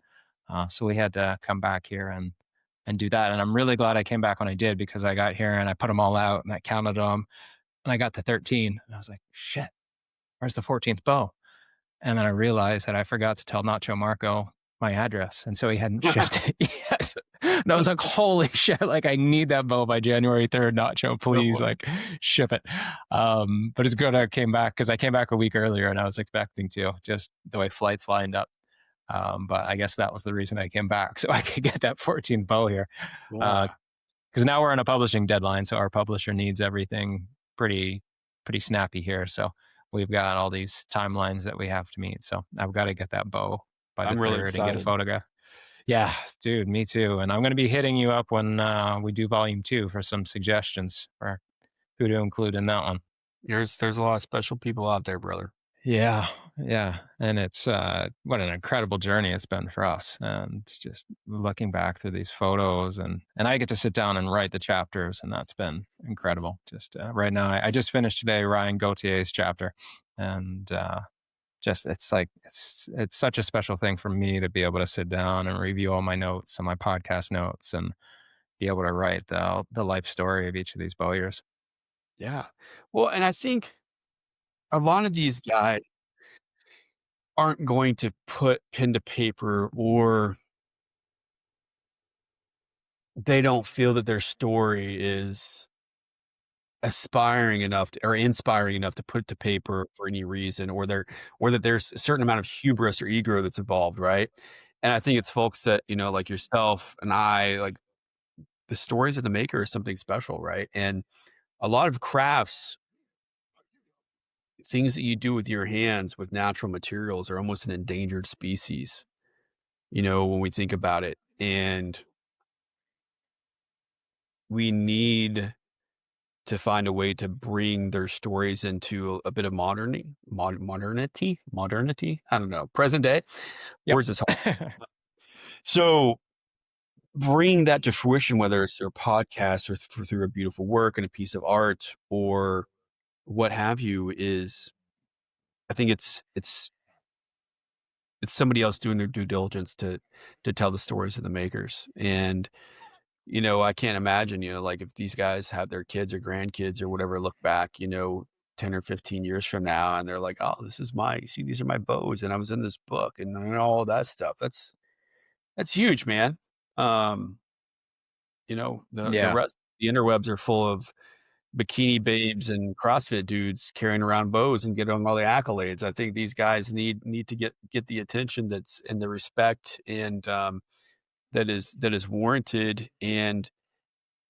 so we had to come back here and do that, and I'm really glad I came back when I did because I got here and I put them all out and I counted them, and I got to 13, and I was like, shit, where's the 14th bow? And then I realized that I forgot to tell Nacho Marco my address. And so he hadn't shipped it yet. And I was like, holy shit, like I need that bow by January 3rd, Nacho, Oh, please, boy. like ship it. But it's good I came back because I came back a week earlier and I was expecting to, just the way flights lined up. But I guess that was the reason I came back, so I could get that 14th bow here. Yeah. Because now we're on a publishing deadline, so our publisher needs everything pretty snappy here. So we've got all these timelines that we have to meet. So I've got to get that bow by the I'm really 3rd and get a excited. photograph. Yeah, dude, me too. And I'm going to be hitting you up when we do volume 2 for some suggestions for who to include in that one. There's a lot of special people out there, brother. Yeah, yeah. And it's what an incredible journey it's been for us. And just looking back through these photos and I get to sit down and write the chapters, and that's been incredible. Just right now, I just finished today Ryan Gautier's chapter, and just it's like it's such a special thing for me to be able to sit down and review all my notes and my podcast notes and be able to write the life story of each of these bowyers. Yeah. Well, and I think a lot of these guys aren't going to put pen to paper, or they don't feel that their story is aspiring enough to, or inspiring enough to put to paper for any reason, or that there's a certain amount of hubris or ego that's involved, right? And I think it's folks that, like yourself and I, like the stories of the maker is something special, right? And a lot of crafts, things that you do with your hands with natural materials are almost an endangered species, when we think about it. And we need to find a way to bring their stories into a bit of modernity. I don't know, present day. Yep. Words is hard. So bring that to fruition, whether it's through a podcast or through a beautiful work and a piece of art or what have you, is I think it's somebody else doing their due diligence to tell the stories of the makers. And I can't imagine, like if these guys have their kids or grandkids or whatever look back, 10 or 15 years from now, and they're like, oh, these are my bows, and I was in this book and all that stuff. That's huge, man. Um, the Yeah. rest, the interwebs are full of bikini babes and CrossFit dudes carrying around bows and getting all the accolades. I think these guys need to get the attention that's and the respect and that is warranted. And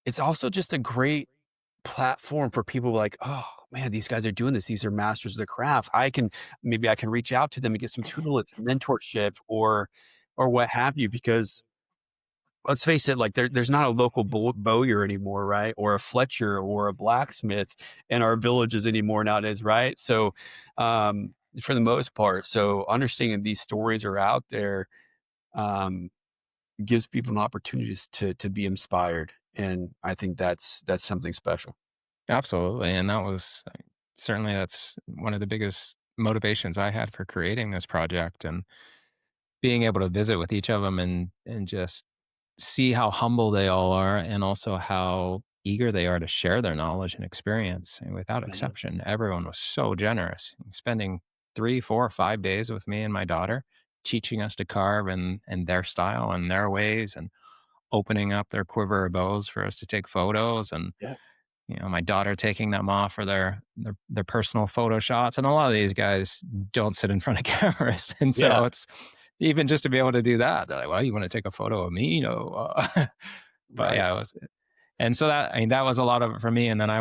it's also just a great platform for people like, oh man, these guys are doing this. These are masters of the craft. Maybe I can reach out to them and get some tutelage, mentorship, or what have you, because let's face it, like there's not a local bowyer anymore, right? Or a Fletcher or a blacksmith in our villages anymore nowadays, right? So, for the most part, so understanding these stories are out there, um, gives people an opportunity to be inspired, and I think that's something special. Absolutely. And that's one of the biggest motivations I had for creating this project and being able to visit with each of them and just see how humble they all are and also how eager they are to share their knowledge and experience. And without Yeah. exception, everyone was so generous, spending 3, 4, 5 days with me and my daughter, teaching us to carve in their style and their ways, and opening up their quiver of bows for us to take photos. And Yeah. my daughter taking them off for their personal photo shots. And a lot of these guys don't sit in front of cameras, and so Yeah. it's even just to be able to do that. They're like, "Well, you want to take a photo of me?" But Right. yeah, it was. And so that was a lot of it for me. And then I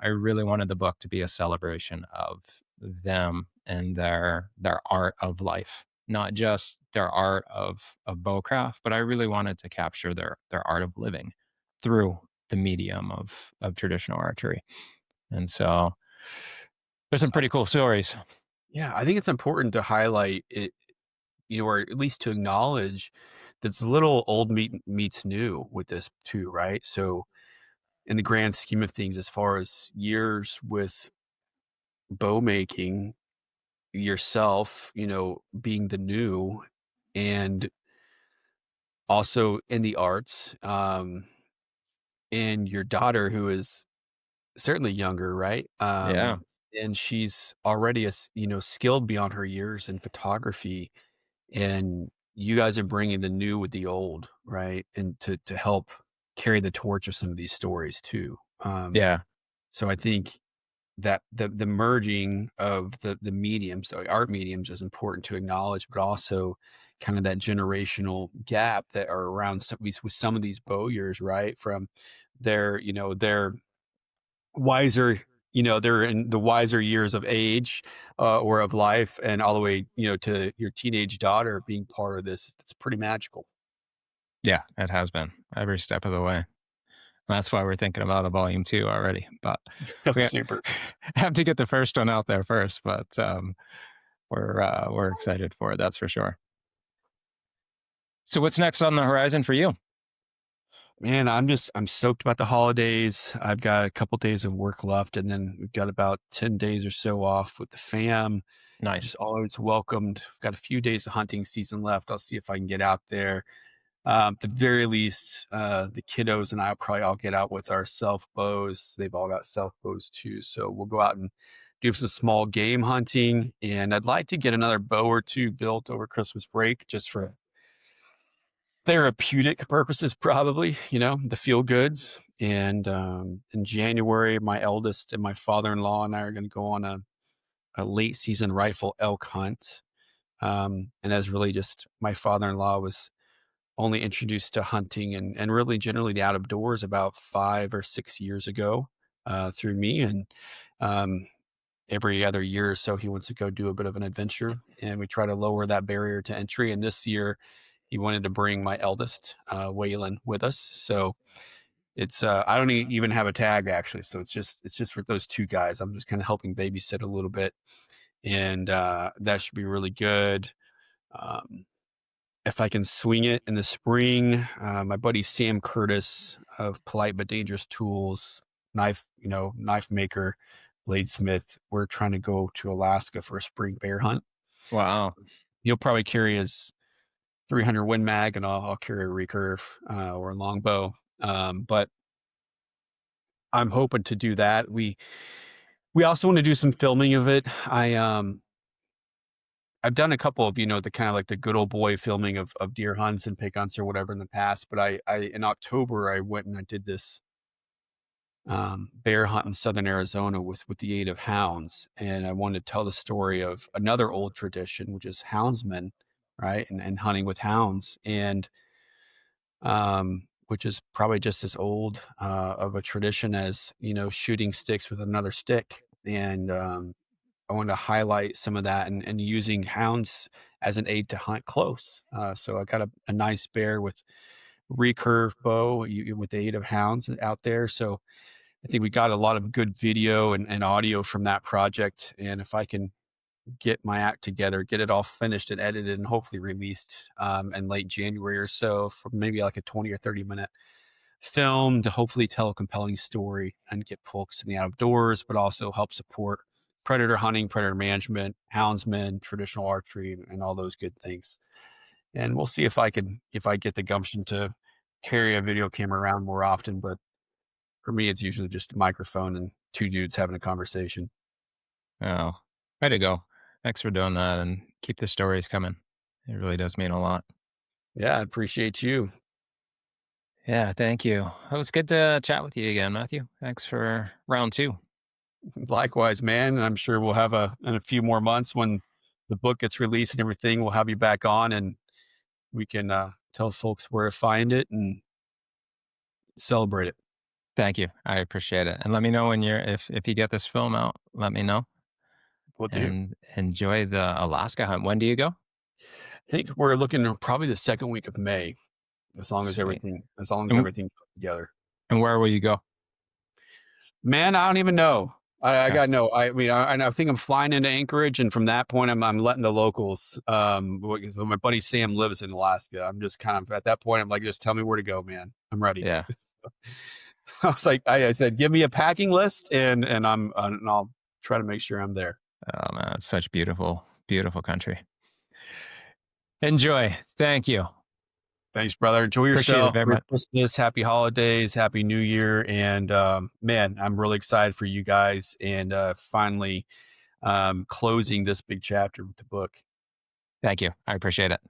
really wanted the book to be a celebration of them and their art of life, not just their art of bowcraft, but I really wanted to capture their art of living through the medium of traditional archery. And so there's some I pretty cool stories. Yeah, I think it's important to highlight it, or at least to acknowledge that it's a little old meets new with this too, right? So in the grand scheme of things, as far as years with bow making, yourself, being the new, and also in the arts, and your daughter who is certainly younger, right? Yeah. And she's already skilled beyond her years in photography, and you guys are bringing the new with the old, right? And to help carry the torch of some of these stories too. Yeah. So I think that the merging of the mediums, the art mediums, is important to acknowledge, but also kind of that generational gap that are around with some of these bowyers, right? From their wiser, they're in the wiser years of age, or of life, and all the way, to your teenage daughter being part of this. It's pretty magical. Yeah, it has been every step of the way. That's why we're thinking about a volume 2 already, but we Super. have to get the first one out there first. But we're excited for it. That's for sure. So what's next on the horizon for you? Man, I'm stoked about the holidays. I've got a couple days of work left, and then we've got about 10 days or so off with the fam, which Nice. is always welcomed. I've got a few days of hunting season left. I'll see if I can get out there. At the very least, the kiddos and I will probably all get out with our self bows. They've all got self bows too. So we'll go out and do some small game hunting. And I'd like to get another bow or two built over Christmas break, just for therapeutic purposes, probably, the feel goods. And in January, my eldest and my father-in-law and I are going to go on a late season rifle elk hunt. And that's really just, my father-in-law was only introduced to hunting and really generally the out of doors about 5 or 6 years ago, through me. And um, every other year or so, he wants to go do a bit of an adventure, and we try to lower that barrier to entry. And this year, he wanted to bring my eldest, Waylon, with us. So it's I don't even have a tag, actually. So it's just for those two guys. I'm just kind of helping babysit a little bit, and that should be really good. Um, if I can swing it in the spring, my buddy Sam Curtis of Polite But Dangerous Tools, knife maker, bladesmith, we're trying to go to Alaska for a spring bear hunt. Wow. He'll probably carry his 300 Win Mag, and I'll carry a recurve, or a longbow. But I'm hoping to do that. We also want to do some filming of it. I've done a couple of, the kind of like the good old boy filming of deer hunts and pig hunts or whatever in the past. But I in October, I went and I did this bear hunt in southern Arizona with the aid of hounds. And I wanted to tell the story of another old tradition, which is houndsmen, right? And hunting with hounds. And which is probably just as old, of a tradition as, shooting sticks with another stick. And I wanted to highlight some of that, and using hounds as an aid to hunt close. So I got a nice bear with recurve bow, with the aid of hounds out there. So I think we got a lot of good video and audio from that project. And if I can get my act together, get it all finished and edited and hopefully released, in late January or so, for maybe like a 20 or 30-minute film to hopefully tell a compelling story and get folks in the outdoors, but also help support predator hunting, predator management, houndsmen, traditional archery, and all those good things. And we'll see if I get the gumption to carry a video camera around more often. But For me, it's usually just a microphone and two dudes having a conversation. Oh, way to go. Thanks for doing that, and keep the stories coming. It really does mean a lot. Yeah, I appreciate you. Yeah, thank you. It was good to chat with you again, Matthew. Thanks for round 2. Likewise, man. And I'm sure we'll have in a few more months when the book gets released and everything, we'll have you back on and we can tell folks where to find it and celebrate it. Thank you. I appreciate it. And let me know when if you get this film out, let me know. Will do. And enjoy the Alaska hunt. When do you go? I think we're looking at probably the second week of May, as long as Sweet. everything goes together. And where will you go? Man, I don't even know. I got no. I mean, I think I'm flying into Anchorage, and from that point, I'm letting the locals. My buddy Sam lives in Alaska. I'm just kind of at that point. I'm like, just tell me where to go, man. I'm ready. Yeah. I was like, I said, give me a packing list, and I'll try to make sure I'm there. Oh man, it's such beautiful, beautiful country. Enjoy. Thank you. Thanks, brother. Enjoy yourself. Merry Christmas, happy holidays, happy New Year, and man, I'm really excited for you guys and finally closing this big chapter with the book. Thank you. I appreciate it.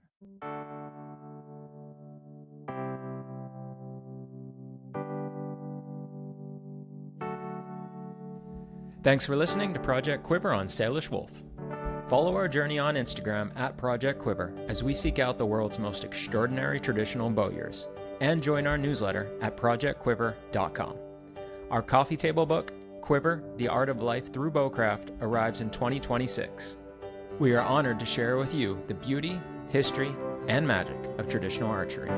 Thanks for listening to Project Quiver on Salish Wolf. Follow our journey on Instagram at Project Quiver as we seek out the world's most extraordinary traditional bowyers, and join our newsletter at projectquiver.com. Our coffee table book, Quiver, The Art of Life Through Bowcraft, arrives in 2026. We are honored to share with you the beauty, history, and magic of traditional archery.